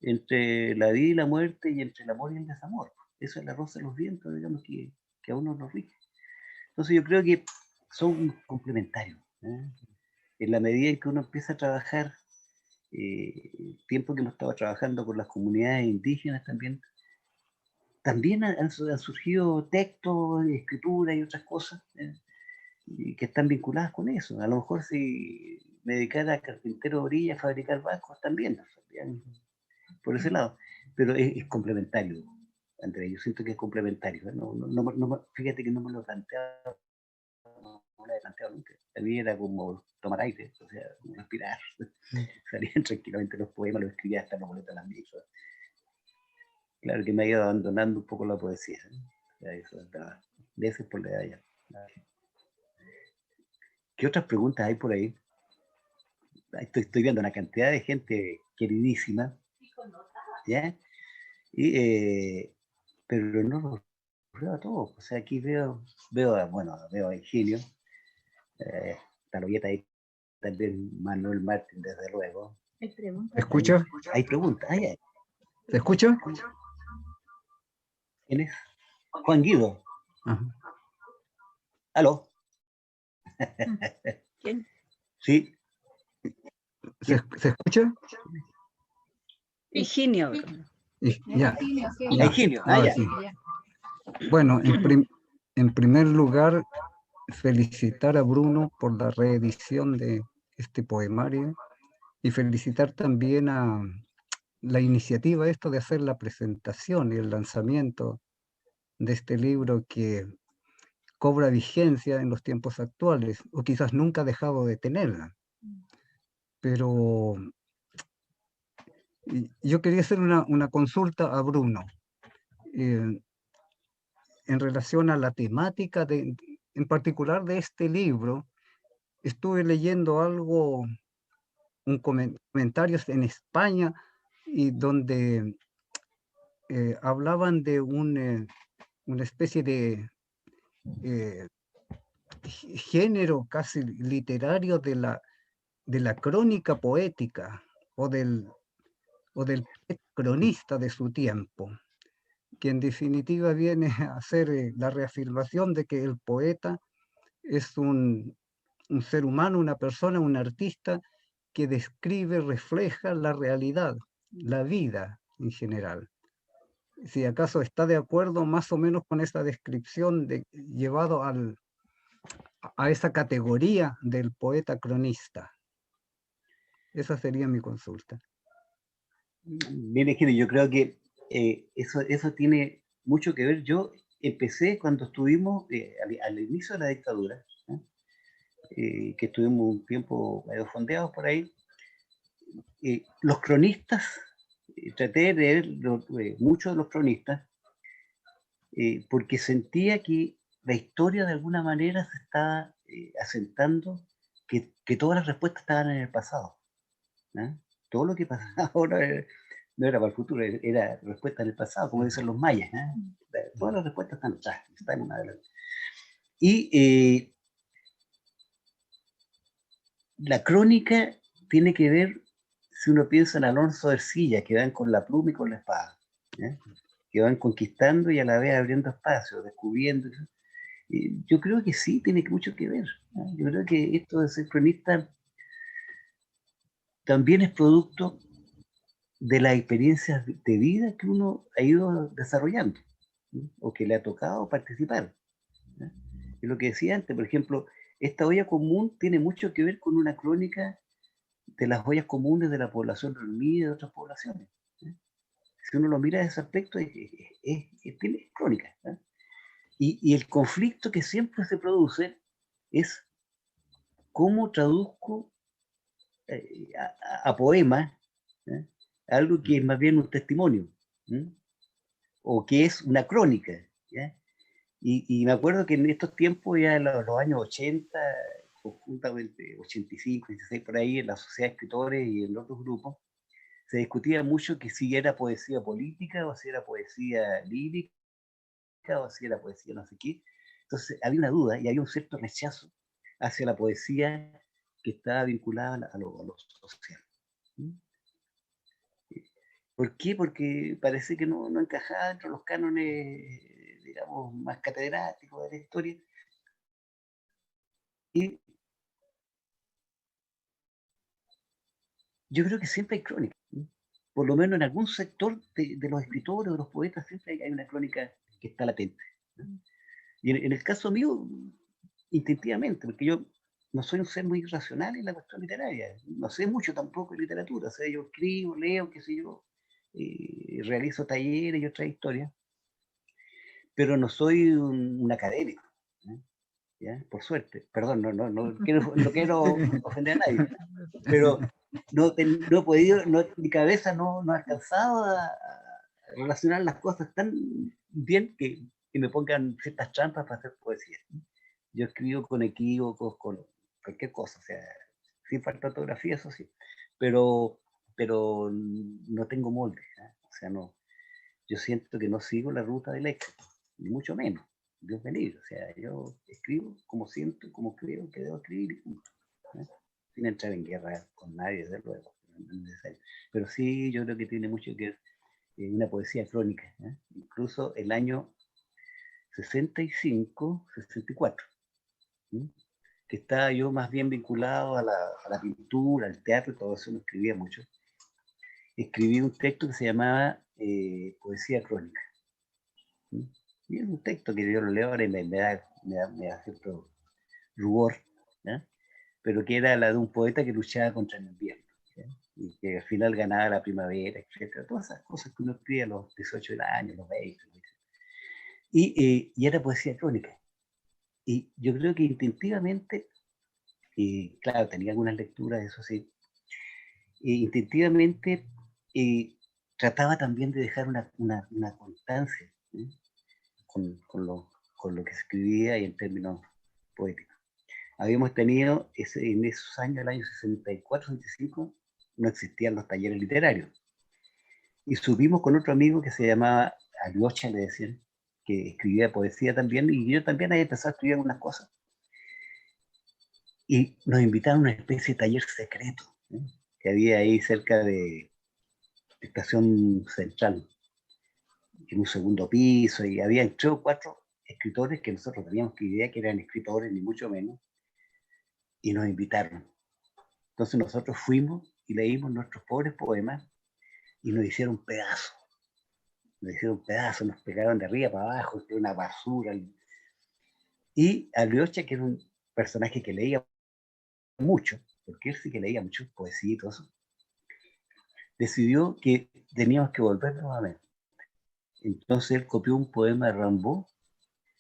entre la vida y la muerte y entre el amor y el desamor. Eso es la rosa de los vientos, digamos, que a uno nos rige. Entonces yo creo que son complementarios, ¿eh? En la medida en que uno empieza a trabajar, el tiempo que hemos estado trabajando con las comunidades indígenas también han surgido textos, escritura y otras cosas, y que están vinculadas con eso. A lo mejor si me dedicara a carpintero de orilla, a fabricar barcos también, por ese lado. Pero es complementario, Andrés, yo siento que es complementario. Fíjate que no me lo he planteado, no me lo he planteado nunca. A mí era como tomar aire, o sea, como respirar. Salían tranquilamente los poemas, los escribía hasta los boletos de las misas. Claro que me ha ido abandonando un poco la poesía, ¿eh? O sea, eso es verdad. De eso es por la edad ya. ¿Qué otras preguntas hay por ahí? Estoy viendo una cantidad de gente queridísima, ¿ya? Pero no los veo a todos. O sea, aquí veo a Ingenio, Taloyeta ahí, también Manuel Martín, desde luego. ¿Se escucha? Hay preguntas. ¿Se escucha? ¿Quién es? Juan Guido. Ajá. ¿Aló? ¿Quién? Sí. ¿Se escucha? Higinio. Ya. Higinio. Ahora sí. Bueno, en primer lugar, felicitar a Bruno por la reedición de este poemario y felicitar también a la iniciativa de hacer la presentación y el lanzamiento de este libro que cobra vigencia en los tiempos actuales, o quizás nunca ha dejado de tenerla. Pero yo quería hacer una consulta a Bruno en relación a la temática en particular de este libro. Estuve leyendo comentarios en España y donde hablaban de una especie de género casi literario de la crónica poética o del cronista de su tiempo, que en definitiva viene a hacer la reafirmación de que el poeta es un ser humano, una persona, un artista que describe, refleja la realidad, la vida en general. Si acaso está de acuerdo más o menos con esta descripción llevado a esa categoría del poeta cronista. Esa sería mi consulta. Bien, Higinio, yo creo que eso tiene mucho que ver. Yo empecé cuando estuvimos al inicio de la dictadura, que estuvimos un tiempo medio fondeados por ahí. Los cronistas, traté de leer muchos de los cronistas, porque sentía que la historia de alguna manera se estaba asentando, que todas las respuestas estaban en el pasado, ¿no? Todo lo que pasaba ahora no era para el futuro, era respuesta en el pasado, como dicen los mayas, ¿eh? Todas las respuestas están atrás, están en adelante. Y la crónica tiene que ver, si uno piensa en Alonso de Ercilla, que van con la pluma y con la espada, ¿eh? Que van conquistando y a la vez abriendo espacios, descubriendo. Yo creo que sí, tiene mucho que ver, ¿no? Yo creo que esto de ser cronista también es producto de las experiencias de vida que uno ha ido desarrollando, ¿no? O que le ha tocado participar, ¿no? Y lo que decía antes, por ejemplo, esta olla común tiene mucho que ver con una crónica de las ollas comunes de la población reunida y de otras poblaciones, ¿no? Si uno lo mira desde ese aspecto, tiene crónica, ¿no? Y el conflicto que siempre se produce es cómo traduzco a poemas, ¿eh? Algo que es más bien un testimonio, ¿eh? O que es una crónica, ¿ya? Y me acuerdo que en estos tiempos, ya en los años 80, conjuntamente, 85, 86, por ahí, en la Sociedad de Escritores y en otros grupos, se discutía mucho que si era poesía política o si era poesía lírica o si era poesía no sé qué. Entonces había una duda y había un cierto rechazo hacia la poesía que estaba vinculada a lo social. ¿Por qué? Porque parece que no encajaba dentro de los cánones, digamos, más catedráticos de la historia. Y yo creo que siempre hay crónica. Por lo menos en algún sector de los escritores o de los poetas siempre hay una crónica que está latente. Y en el caso mío, instintivamente, porque yo no soy un ser muy racional en la cuestión literaria, no sé mucho tampoco de literatura, o sea, yo escribo, leo, qué sé yo, realizo talleres y otras historias, pero no soy un académico, ¿no? ¿Ya? Por suerte, perdón, no quiero ofender a nadie, pero no he podido, mi cabeza no ha alcanzado a relacionar las cosas tan bien que me pongan ciertas trampas para hacer poesía. Yo escribo con equívocos, con cualquier cosa, o sea, sin falta de ortografía, eso sí, pero no tengo molde, ¿eh? O sea, no, yo siento que no sigo la ruta del éxito, ni mucho menos, Dios me libre, o sea, yo escribo como siento, como creo que debo escribir, y punto, ¿eh? Sin entrar en guerra con nadie, desde luego, no es necesario. Pero sí, yo creo que tiene mucho que ver una poesía crónica, ¿eh? Incluso el año 65, 64, ¿sí? Que estaba yo más bien vinculado a la pintura, al teatro, todo eso no escribía mucho. Escribí un texto que se llamaba Poesía Crónica. ¿Sí? Y es un texto que yo lo leo ahora y me da cierto rubor, ¿eh? Pero que era la de un poeta que luchaba contra el invierno, ¿sí? Y que al final ganaba la primavera, etc. Todas esas cosas que uno escribe a los 18 años, los 20. Y era poesía crónica. Y yo creo que instintivamente, y claro, tenía algunas lecturas, eso sí, instintivamente trataba también de dejar una constancia, ¿sí? con lo que escribía y en términos poéticos. Habíamos tenido en esos años, el año 64, 65, no existían los talleres literarios. Y subimos con otro amigo que se llamaba Aliocha, le decían, que escribía poesía también, y yo también había empezado a escribir algunas cosas. Y nos invitaron a una especie de taller secreto, ¿eh? Que había ahí cerca de Estación Central, en un segundo piso, y había 3 o 4 escritores que nosotros teníamos que idea que eran escritores, ni mucho menos, y nos invitaron. Entonces nosotros fuimos y leímos nuestros pobres poemas y nos hicieron pedazos. Nos pegaron de arriba para abajo, que era una basura. Y Aliocha, que era un personaje que leía mucho, porque él sí que leía mucho poesía y todo eso, decidió que teníamos que volver nuevamente. Entonces él copió un poema de Rimbaud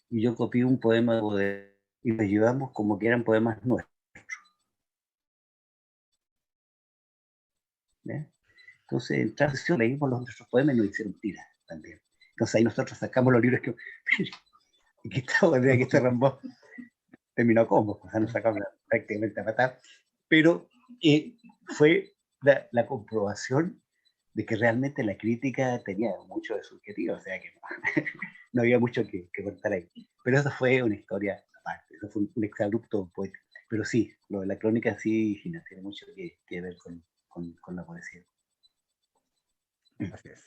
y yo copié un poema de Baudelaire y los llevamos como que eran poemas nuestros. ¿Ve? Entonces en transición leímos nuestros poemas y nos hicieron tiras también. Entonces ahí nosotros sacamos los libros que aquí está Rimbaud. Terminó como, o sea, nos sacamos prácticamente a matar, pero fue la comprobación de que realmente la crítica tenía mucho de subjetivo, o sea que no había mucho que contar ahí. Pero eso fue una historia aparte, eso fue un exabrupto poético. Pero sí, lo de la crónica sí, Gina, tiene mucho que ver con la poesía. Así es.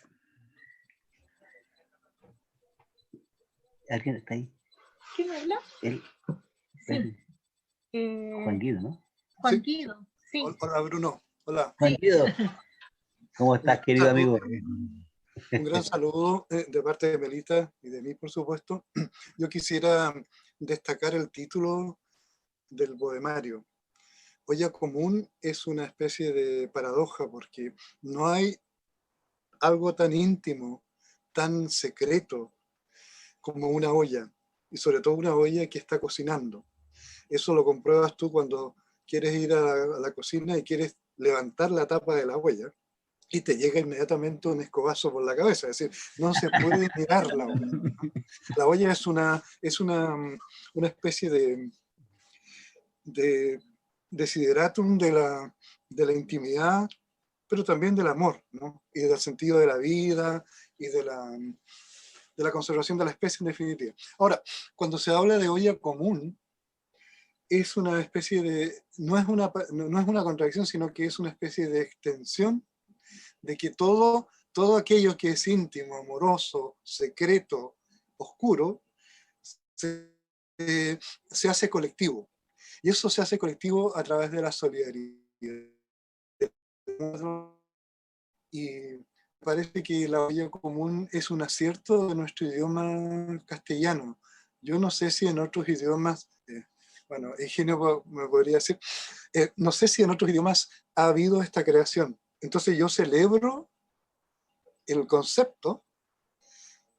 ¿Alguien está ahí? ¿Quién habla? Él. Sí. Juan Guido, ¿no? Juan Sí. Guido, sí. Hola, Bruno. Hola. Juan Guido, ¿cómo estás, querido amigo? Un gran saludo de parte de Melita y de mí, por supuesto. Yo quisiera destacar el título del poemario. Olla común es una especie de paradoja porque no hay algo tan íntimo, tan secreto como una olla, y sobre todo una olla que está cocinando. Eso lo compruebas tú cuando quieres ir a la cocina y quieres levantar la tapa de la olla y te llega inmediatamente un escobazo por la cabeza, es decir, no se puede mirar la olla, ¿no? La olla es una especie de desideratum de la intimidad, pero también del amor, ¿no? Y del sentido de la vida y de la conservación de la especie en definitiva. Ahora, cuando se habla de olla común, es una especie de, no es una contradicción, sino que es una especie de extensión de que todo aquello que es íntimo, amoroso, secreto, oscuro, se hace colectivo. Y eso se hace colectivo a través de la solidaridad. Y parece que la olla común es un acierto de nuestro idioma castellano. Yo no sé si en otros idiomas, bueno, Eugenio me podría decir, no sé si en otros idiomas ha habido esta creación. Entonces yo celebro el concepto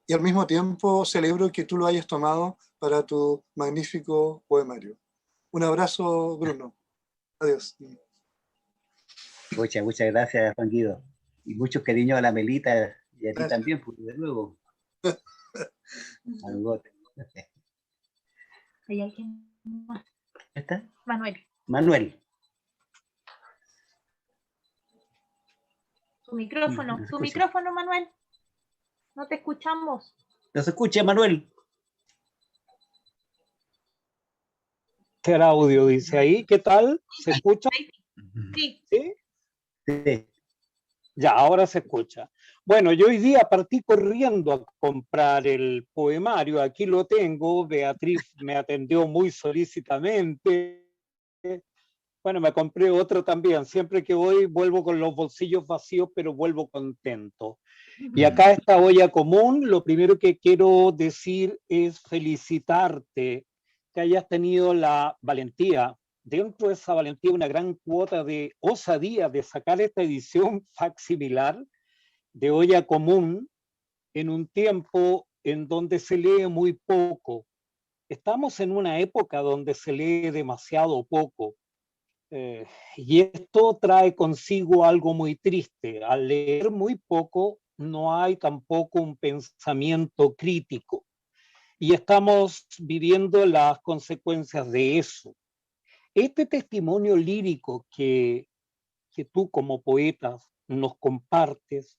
y al mismo tiempo celebro que tú lo hayas tomado para tu magnífico poemario. Un abrazo, Bruno. Adiós. Muchas gracias, Juan Guido. Y muchos cariños a la Melita y a ti también, pues, de nuevo. ¿Hay alguien más? ¿Está? Manuel. Manuel. Tu micrófono, No se tu escucha. micrófono, Manuel. No te escuchamos. No se escucha, Manuel. El audio dice ahí, ¿qué tal? ¿Se escucha? Sí. ¿Sí? Sí. Ya, ahora se escucha. Bueno, yo hoy día partí corriendo a comprar el poemario, aquí lo tengo, Beatriz me atendió muy solícitamente. Bueno, me compré otro también, siempre que voy vuelvo con los bolsillos vacíos, pero vuelvo contento. Y acá esta olla común, lo primero que quiero decir es felicitarte que hayas tenido la valentía, dentro de esa valentía una gran cuota de osadía de sacar esta edición facsimilar de olla común en un tiempo en donde se lee muy poco. Estamos en una época donde se lee demasiado poco. Y esto trae consigo algo muy triste. Al leer muy poco, no hay tampoco un pensamiento crítico. Y estamos viviendo las consecuencias de eso. Este testimonio lírico que tú como poeta nos compartes,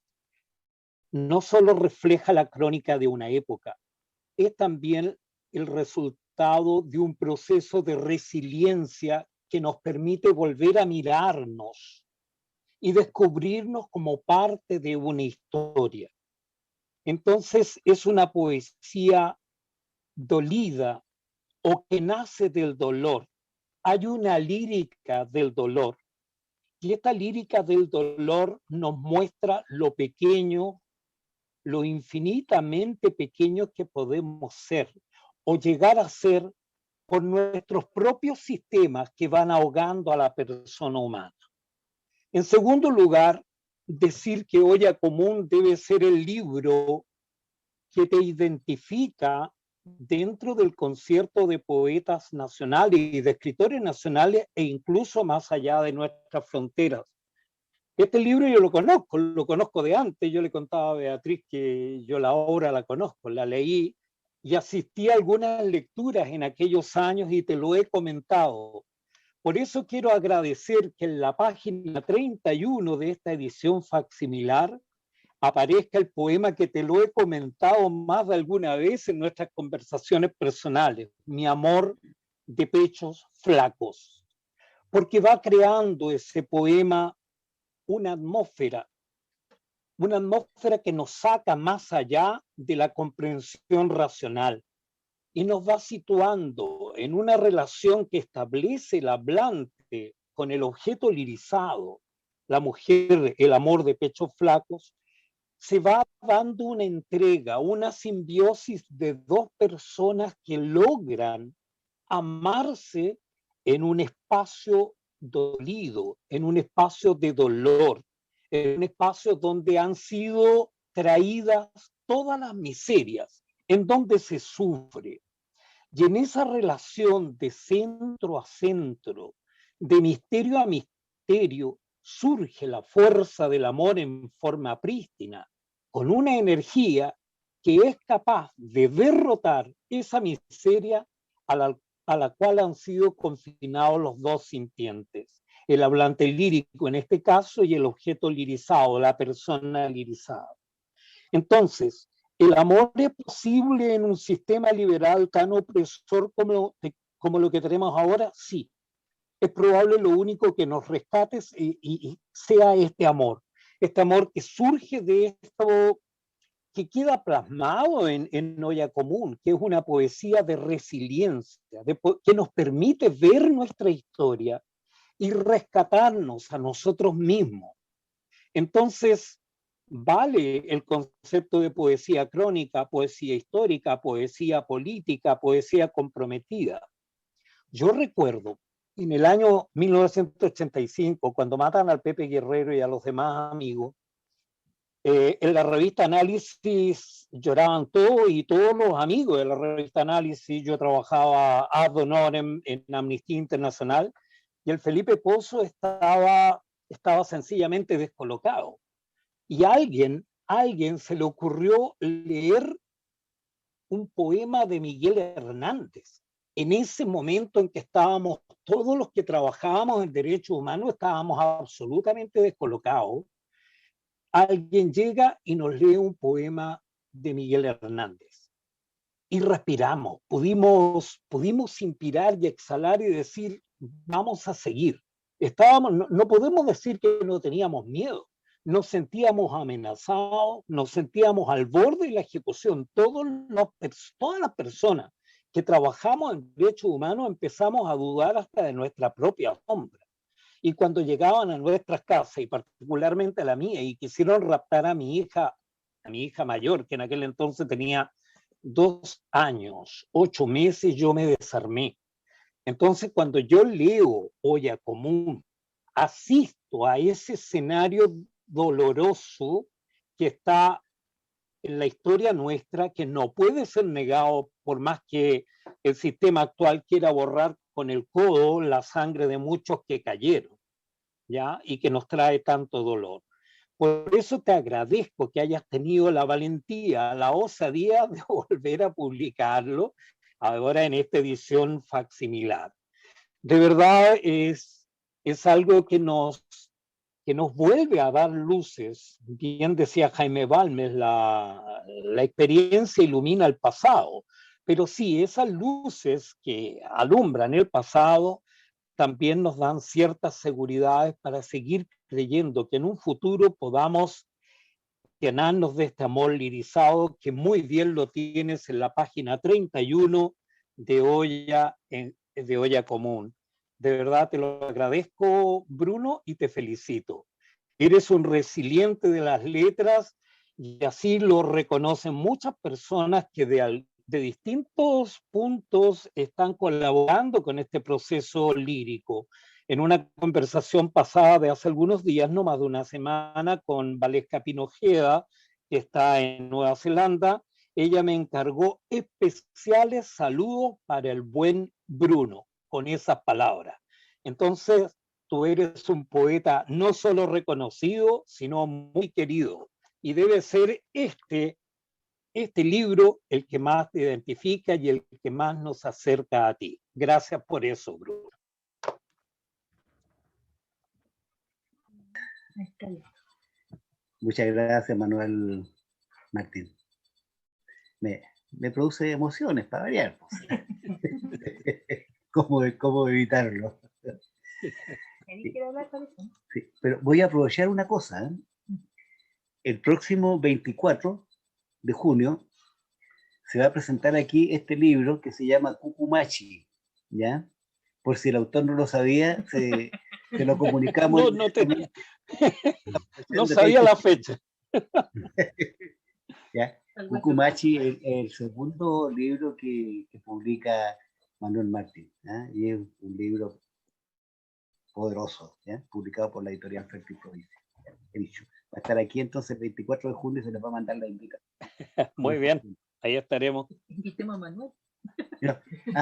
no solo refleja la crónica de una época, es también el resultado de un proceso de resiliencia que nos permite volver a mirarnos y descubrirnos como parte de una historia. Entonces es una poesía dolida o que nace del dolor. Hay una lírica del dolor y esta lírica del dolor nos muestra lo pequeño, lo infinitamente pequeño que podemos ser o llegar a ser por nuestros propios sistemas que van ahogando a la persona humana. En segundo lugar, decir que Olla Común debe ser el libro que te identifica dentro del concierto de poetas nacionales y de escritores nacionales e incluso más allá de nuestras fronteras. Este libro yo lo conozco de antes. Yo le contaba a Beatriz que yo la obra la conozco, la leí y asistí a algunas lecturas en aquellos años y te lo he comentado. Por eso quiero agradecer que en la página 31 de esta edición facsimilar aparezca el poema que te lo he comentado más de alguna vez en nuestras conversaciones personales, Mi amor de pechos flacos, porque va creando ese poema una atmósfera que nos saca más allá de la comprensión racional y nos va situando en una relación que establece el hablante con el objeto lirizado, la mujer, el amor de pechos flacos. Se va dando una entrega, una simbiosis de dos personas que logran amarse en un espacio dolido, en un espacio de dolor, en un espacio donde han sido traídas todas las miserias, en donde se sufre. Y en esa relación de centro a centro, de misterio a misterio, surge la fuerza del amor en forma prístina, con una energía que es capaz de derrotar esa miseria a la cual han sido confinados los dos sintientes, el hablante lírico en este caso y el objeto lirizado, la persona lirizada. Entonces, ¿el amor es posible en un sistema liberal tan opresor como lo que tenemos ahora? Sí. Es probable lo único que nos rescate y sea este amor que surge de esto, que queda plasmado en Olla Común, que es una poesía de resiliencia, que nos permite ver nuestra historia y rescatarnos a nosotros mismos. Entonces, vale el concepto de poesía crónica, poesía histórica, poesía política, poesía comprometida. Yo recuerdo en el año 1985, cuando matan al Pepe Guerrero y a los demás amigos, en la revista Análisis lloraban todos y todos los amigos de la revista Análisis. Yo trabajaba ad honorem en Amnistía Internacional y el Felipe Pozo estaba sencillamente descolocado. Y a alguien se le ocurrió leer un poema de Miguel Hernández. En ese momento en que estábamos, todos los que trabajábamos en derechos humanos estábamos absolutamente descolocados, alguien llega y nos lee un poema de Miguel Hernández. Y respiramos, pudimos inspirar y exhalar y decir, vamos a seguir. No podemos decir que no teníamos miedo, nos sentíamos amenazados, nos sentíamos al borde de la ejecución. Todas las personas que trabajamos en derechos humanos empezamos a dudar hasta de nuestra propia sombra. Y cuando llegaban a nuestras casas, y particularmente a la mía, y quisieron raptar a mi hija mayor, que en aquel entonces tenía 2 años, 8 meses, yo me desarmé. Entonces, cuando yo leo Olla Común, asisto a ese escenario doloroso que está en la historia nuestra, que no puede ser negado por más que el sistema actual quiera borrar con el codo la sangre de muchos que cayeron, ¿ya? Y que nos trae tanto dolor. Por eso te agradezco que hayas tenido la valentía, la osadía de volver a publicarlo ahora en esta edición facsimilar. De verdad es algo que nos vuelve a dar luces. Bien decía Jaime Balmes, la experiencia ilumina el pasado, pero sí, esas luces que alumbran el pasado también nos dan ciertas seguridades para seguir creyendo que en un futuro podamos llenarnos de este amor lirizado que muy bien lo tienes en la página 31 de Olla Común. De verdad te lo agradezco, Bruno, y te felicito. Eres un resiliente de las letras y así lo reconocen muchas personas que de distintos puntos están colaborando con este proceso lírico. En una conversación pasada de hace algunos días, no más de una semana, con Valesca Pinojeda, que está en Nueva Zelanda, ella me encargó especiales saludos para el buen Bruno, con esas palabras. Entonces, tú eres un poeta no solo reconocido, sino muy querido. Y debe ser este libro el que más te identifica y el que más nos acerca a ti. Gracias por eso, Bruno. Muchas gracias, Manuel Martín. Me produce emociones, para variar. ¿Cómo evitarlo? Sí, pero voy a aprovechar una cosa. El próximo 24 de junio se va a presentar aquí este libro que se llama Cucumachi, ¿ya? Por si el autor no lo sabía, se lo comunicamos. No sabía la fecha. ¿Ya? Cucumachi es el segundo libro que publica Manuel Martín, ¿ya? Y es un libro poderoso, ¿ya? Publicado por la editorial Fértil Provincia. He dicho. Va a estar aquí entonces el 24 de junio y se les va a mandar la invitación. Muy bien, ahí estaremos. Invitemos a Manuel.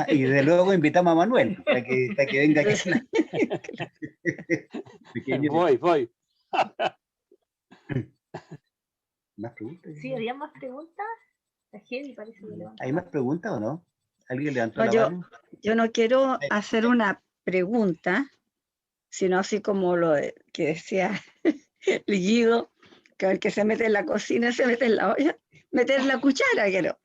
Y de luego invitamos a Manuel para que venga aquí. Voy. ¿Más preguntas? Sí, ¿había más preguntas? La Heidi parece que levantó. ¿Hay más preguntas o no? ¿Alguien levantó la mano? yo no quiero hacer una pregunta, sino así como que decía el Guido, que el que se mete en la cocina se mete en la olla, meter la cuchara, quiero.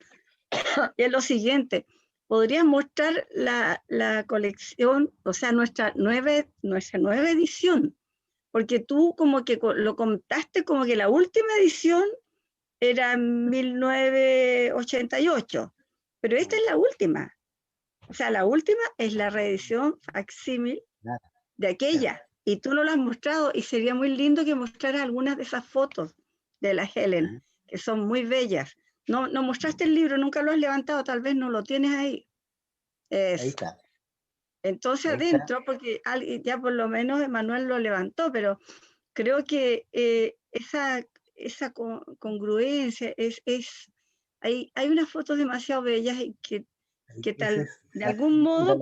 Y es lo siguiente, ¿podrías mostrar la colección, o sea, nuestra nueva edición? Porque tú como que lo contaste como que la última edición era en 1988, pero esta es la última. O sea, la última es la reedición facsímil de aquella, y tú no la has mostrado, y sería muy lindo que mostraras algunas de esas fotos de la Helen, que son muy bellas. No mostraste el libro, nunca lo has levantado, tal vez no lo tienes ahí. Ahí está. Entonces Ahí adentro, porque ya por lo menos Emanuel lo levantó, pero creo que esa congruencia hay unas fotos demasiado bellas y que de algún modo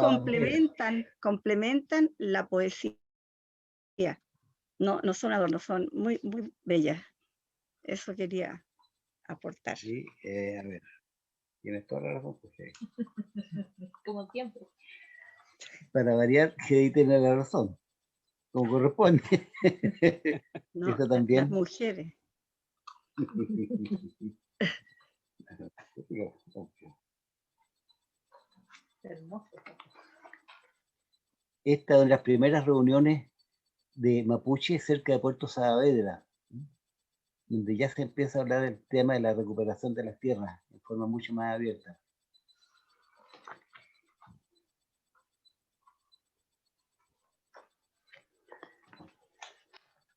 complementan la poesía. No son adornos, son muy, muy bellas. Eso quería aportar. Sí, a ver, tienes toda la razón. Como siempre. Para variar, que tiene la razón, como corresponde. No, Eso también. las mujeres. Hermoso. Esta es de las primeras reuniones de Mapuche cerca de Puerto Saavedra, donde ya se empieza a hablar del tema de la recuperación de las tierras de forma mucho más abierta.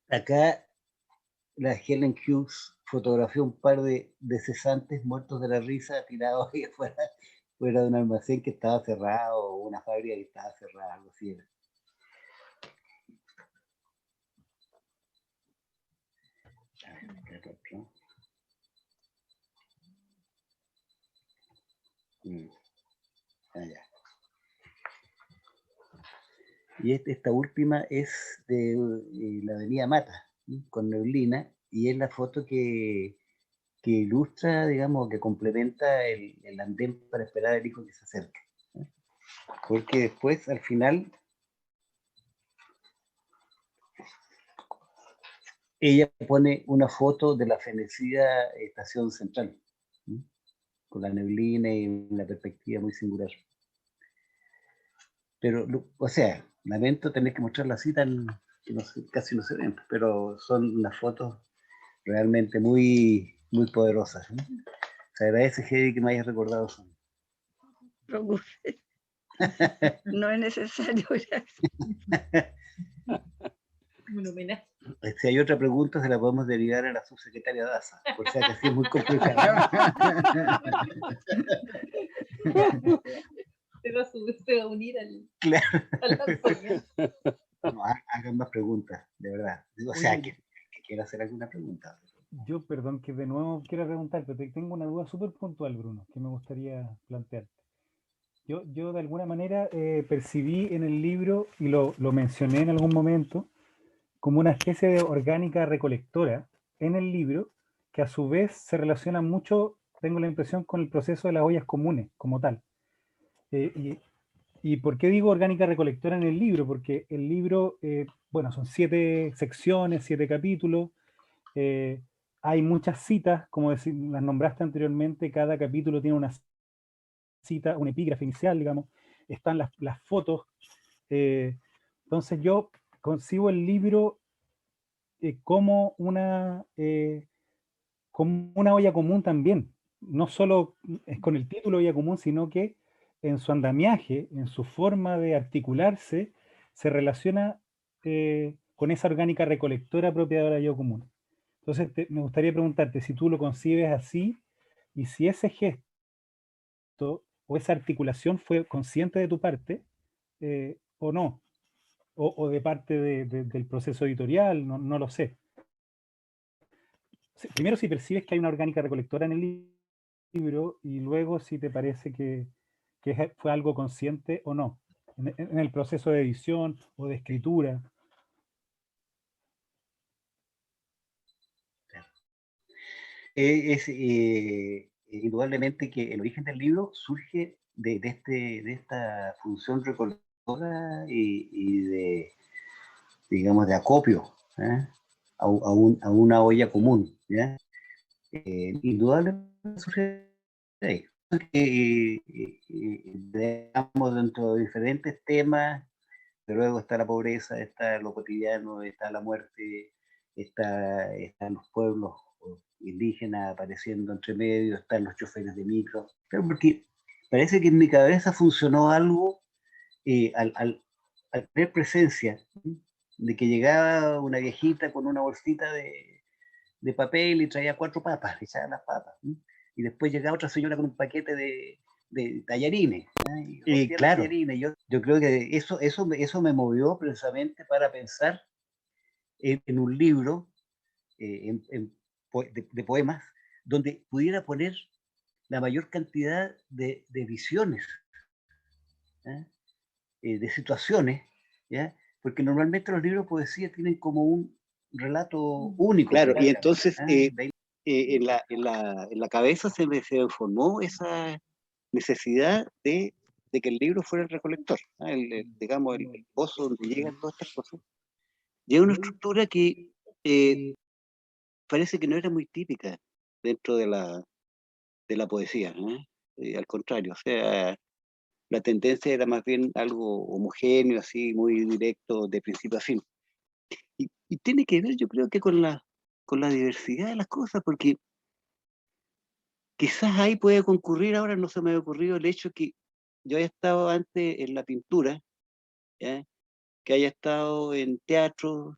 Acá la Helen Hughes fotografió un par de cesantes muertos de la risa tirados ahí afuera, fuera de un almacén que estaba cerrado, o una fábrica que estaba cerrada, algo así era. Y esta última es de la avenida Mata, con neblina, y es la foto que ilustra, digamos, que complementa el andén para esperar al hijo que se acerca. Porque después, al final, ella pone una foto de la fenecida estación central, con la neblina y una perspectiva muy singular. Pero, o sea, lamento tener que mostrar la cita, que casi no se ven, pero son unas fotos realmente muy, muy poderosas. Se agradece, Heidi, que me hayas recordado eso. No es necesario, gracias. Un homenaje. Si hay otra pregunta, se la podemos derivar a la subsecretaria Daza, por si acaso es muy complicado. Se va a unir Claro. al lanzamiento. No, hagan más preguntas, de verdad. O sea, Oye, que quiera hacer alguna pregunta. Yo, perdón, que de nuevo quiero preguntarte, tengo una duda súper puntual, Bruno, que me gustaría plantearte. Yo de alguna manera percibí en el libro, y lo mencioné en algún momento, como una especie de orgánica recolectora en el libro, que a su vez se relaciona mucho, tengo la impresión, con el proceso de las ollas comunes como tal. ¿Y por qué digo orgánica recolectora en el libro? Porque el libro, bueno, son 7 secciones, 7 capítulos, hay muchas citas, como las nombraste anteriormente, cada capítulo tiene una cita, un epígrafe inicial, digamos, están las fotos. Entonces yo concibo el libro como una olla común también. No solo es con el título olla común, sino que en su andamiaje, en su forma de articularse, se relaciona con esa orgánica recolectora propia de la olla común. Entonces me gustaría preguntarte si tú lo concibes así y si ese gesto o esa articulación fue consciente de tu parte o no, o de parte del proceso editorial, no lo sé. Primero, si percibes que hay una orgánica recolectora en el libro, y luego si te parece que fue algo consciente o no, en el proceso de edición o de escritura. Indudablemente que el origen del libro surge de esta función recolectora y de, digamos, de acopio, ¿eh? A una olla común, ¿ya? Indudablemente surge de ahí. Digamos, dentro de diferentes temas, de luego está la pobreza, está lo cotidiano, está la muerte, están los pueblos indígenas apareciendo entre medio, están los choferes de micro, pero porque parece que en mi cabeza funcionó algo al tener presencia, ¿sí? De que llegaba una viejita con una bolsita de papel y traía 4 papas, le echaban las papas, ¿sí? Y después llegaba otra señora con un paquete de tallarines, ¿sí? Y claro, tallarines. Yo creo que eso me movió precisamente para pensar en un libro de poemas donde pudiera poner la mayor cantidad de visiones, ¿eh? De situaciones, ¿ya? Porque normalmente los libros de poesía tienen como un relato único. Claro, y entonces en la cabeza se me formó esa necesidad de que el libro fuera el recolector, ¿no? Digamos, el pozo donde llegan todas estas cosas. Y es una estructura que parece que no era muy típica dentro de la poesía, ¿no? Al contrario, o sea, la tendencia era más bien algo homogéneo, así, muy directo, de principio a fin. Y tiene que ver, yo creo que con la diversidad de las cosas, porque quizás ahí puede concurrir, ahora no se me ha ocurrido el hecho que yo haya estado antes en la pintura, ¿ya? Que haya estado en teatro,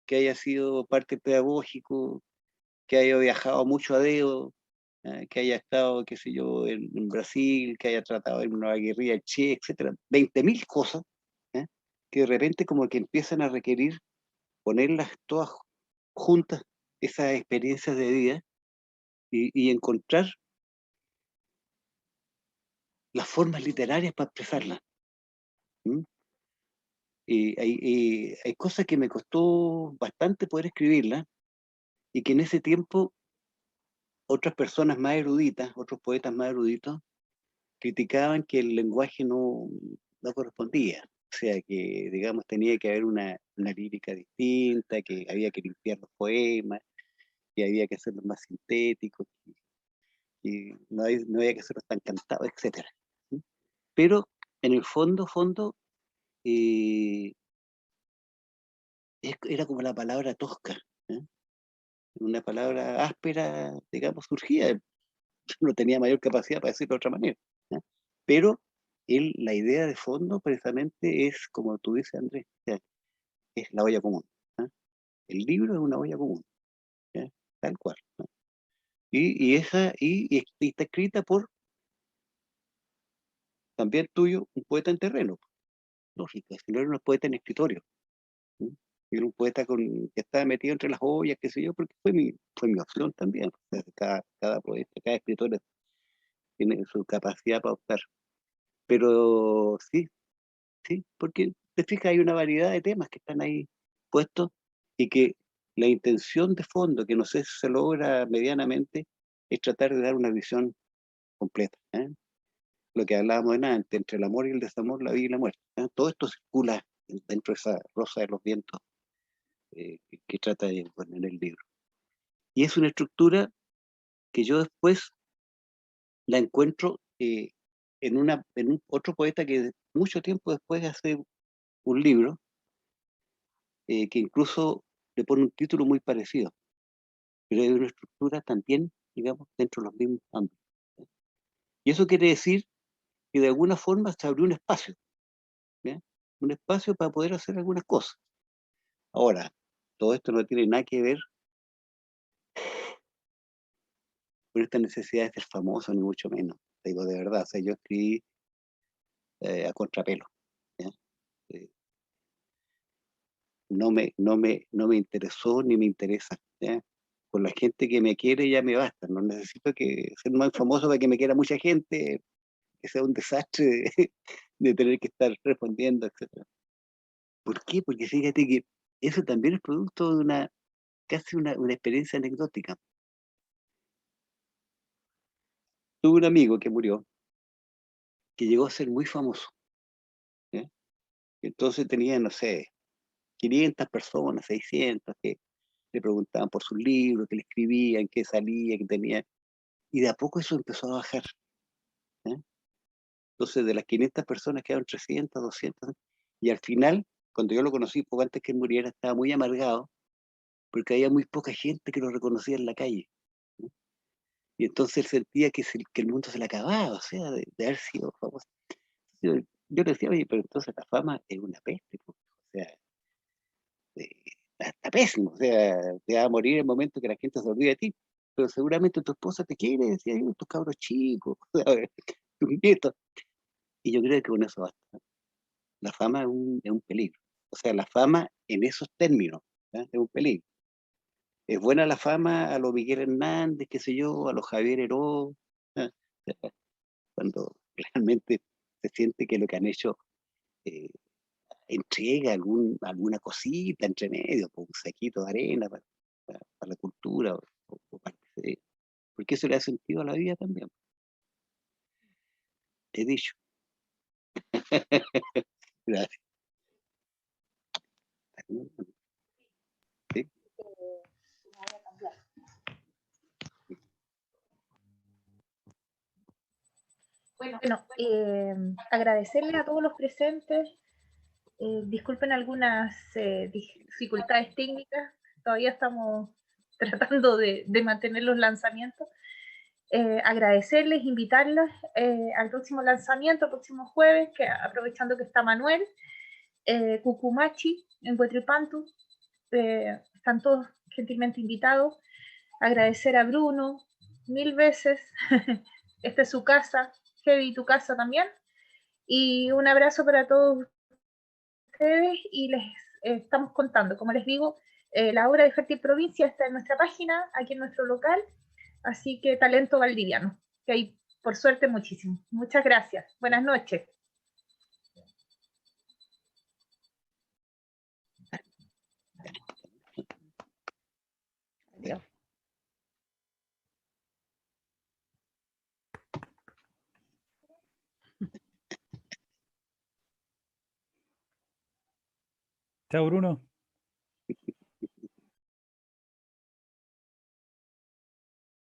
que haya sido parte pedagógico, que haya viajado mucho a dedo, que haya estado, qué sé yo, en Brasil, que haya tratado en una guerrilla Che, etcétera, 20.000 cosas, ¿eh? Que de repente como que empiezan a requerir ponerlas todas juntas, esas experiencias de vida, y encontrar las formas literarias para expresarlas. ¿Mm? Y hay cosas que me costó bastante poder escribirlas, y que en ese tiempo otras personas más eruditas, otros poetas más eruditos, criticaban que el lenguaje no correspondía. O sea, que, digamos, tenía que haber una lírica distinta, que había que limpiar los poemas, que había que hacerlos más sintéticos, y no había que hacerlos tan cantados, etc. ¿Sí? Pero en el fondo, eh, era como la palabra tosca, ¿eh? Una palabra áspera, digamos, surgía. No tenía mayor capacidad para decirlo de otra manera, ¿eh? Pero la idea de fondo precisamente es, como tú dices, Andrés, o sea, es la olla común, ¿eh? El libro es una olla común, ¿eh? Tal cual, ¿eh? Y está escrita por, también tuyo, un poeta en terreno, lógico, si no era un poeta en escritorio, ¿eh? Era un poeta que estaba metido entre las ollas, qué sé yo, porque fue mi opción también. O sea, cada poeta, cada escritor tiene su capacidad para optar. Pero sí, porque te fijas, hay una variedad de temas que están ahí puestos, y que la intención de fondo, que no sé si se logra medianamente, es tratar de dar una visión completa, ¿eh? Lo que hablábamos antes, entre el amor y el desamor, la vida y la muerte, ¿eh? Todo esto circula dentro de esa rosa de los vientos, que trata de poner el libro. Y es una estructura que yo después la encuentro en un otro poeta que mucho tiempo después hace un libro, que incluso le pone un título muy parecido, pero hay una estructura también, digamos, dentro de los mismos ámbitos. Y eso quiere decir que de alguna forma se abrió un espacio, ¿ya? Un espacio para poder hacer algunas cosas. Ahora, todo esto no tiene nada que ver con esta necesidad de ser famoso, ni mucho menos. Te digo de verdad, o sea, yo escribí a contrapelo, ¿ya? Eh, no me interesó ni me interesa, ¿ya? Con la gente que me quiere ya me basta, no necesito ser más famoso para que me quiera mucha gente, que sea un desastre de tener que estar respondiendo, etc. ¿Por qué? Porque fíjate que eso también es producto de casi una experiencia anecdótica. Tuve un amigo que murió, que llegó a ser muy famoso. ¿Ya? Entonces tenía, no sé, 500 personas, 600, que le preguntaban por sus libros, que le escribían, qué salía, que tenía. Y de a poco eso empezó a bajar. ¿Ya? Entonces de las 500 personas quedaron 300, 200. Y al final, cuando yo lo conocí, poco antes que él muriera, estaba muy amargado, porque había muy poca gente que lo reconocía en la calle. ¿No? Y entonces él sentía que el mundo se le acababa, o sea, de haber sido famoso. Yo le decía, oye, pero entonces la fama es una peste, pues. O sea, está pésimo, o sea, te va a morir en el momento que la gente se olvide de ti, pero seguramente tu esposa te quiere, decía, "Ay, tus cabros chicos, ¿sabes? Tus nietos". Y yo creo que con eso basta. La fama es un peligro. O sea, la fama en esos términos, ¿ya? Es un peligro. Es buena la fama a los Miguel Hernández, qué sé yo, a los Javier Heró, ¿ya? Cuando realmente se siente que lo que han hecho eh, entrega alguna cosita entre medio, pues, un saquito de arena para la cultura, o para que porque eso le da sentido a la vida también. He dicho. Gracias. Sí. Bueno, agradecerle a todos los presentes. Disculpen algunas dificultades técnicas, todavía estamos tratando de mantener los lanzamientos. Agradecerles, invitarlas al próximo lanzamiento, el próximo jueves, que aprovechando que está Manuel, Cucumachi en Huetripantu, están todos gentilmente invitados. Agradecer a Bruno 1000 veces, esta es su casa, Heavy, tu casa también, y un abrazo para todos ustedes y les estamos contando, como les digo, la obra de Fértil Provincia está en nuestra página, aquí en nuestro local, así que talento valdiviano, que hay por suerte muchísimo. Muchas gracias, buenas noches. Adiós. Chao, Bruno.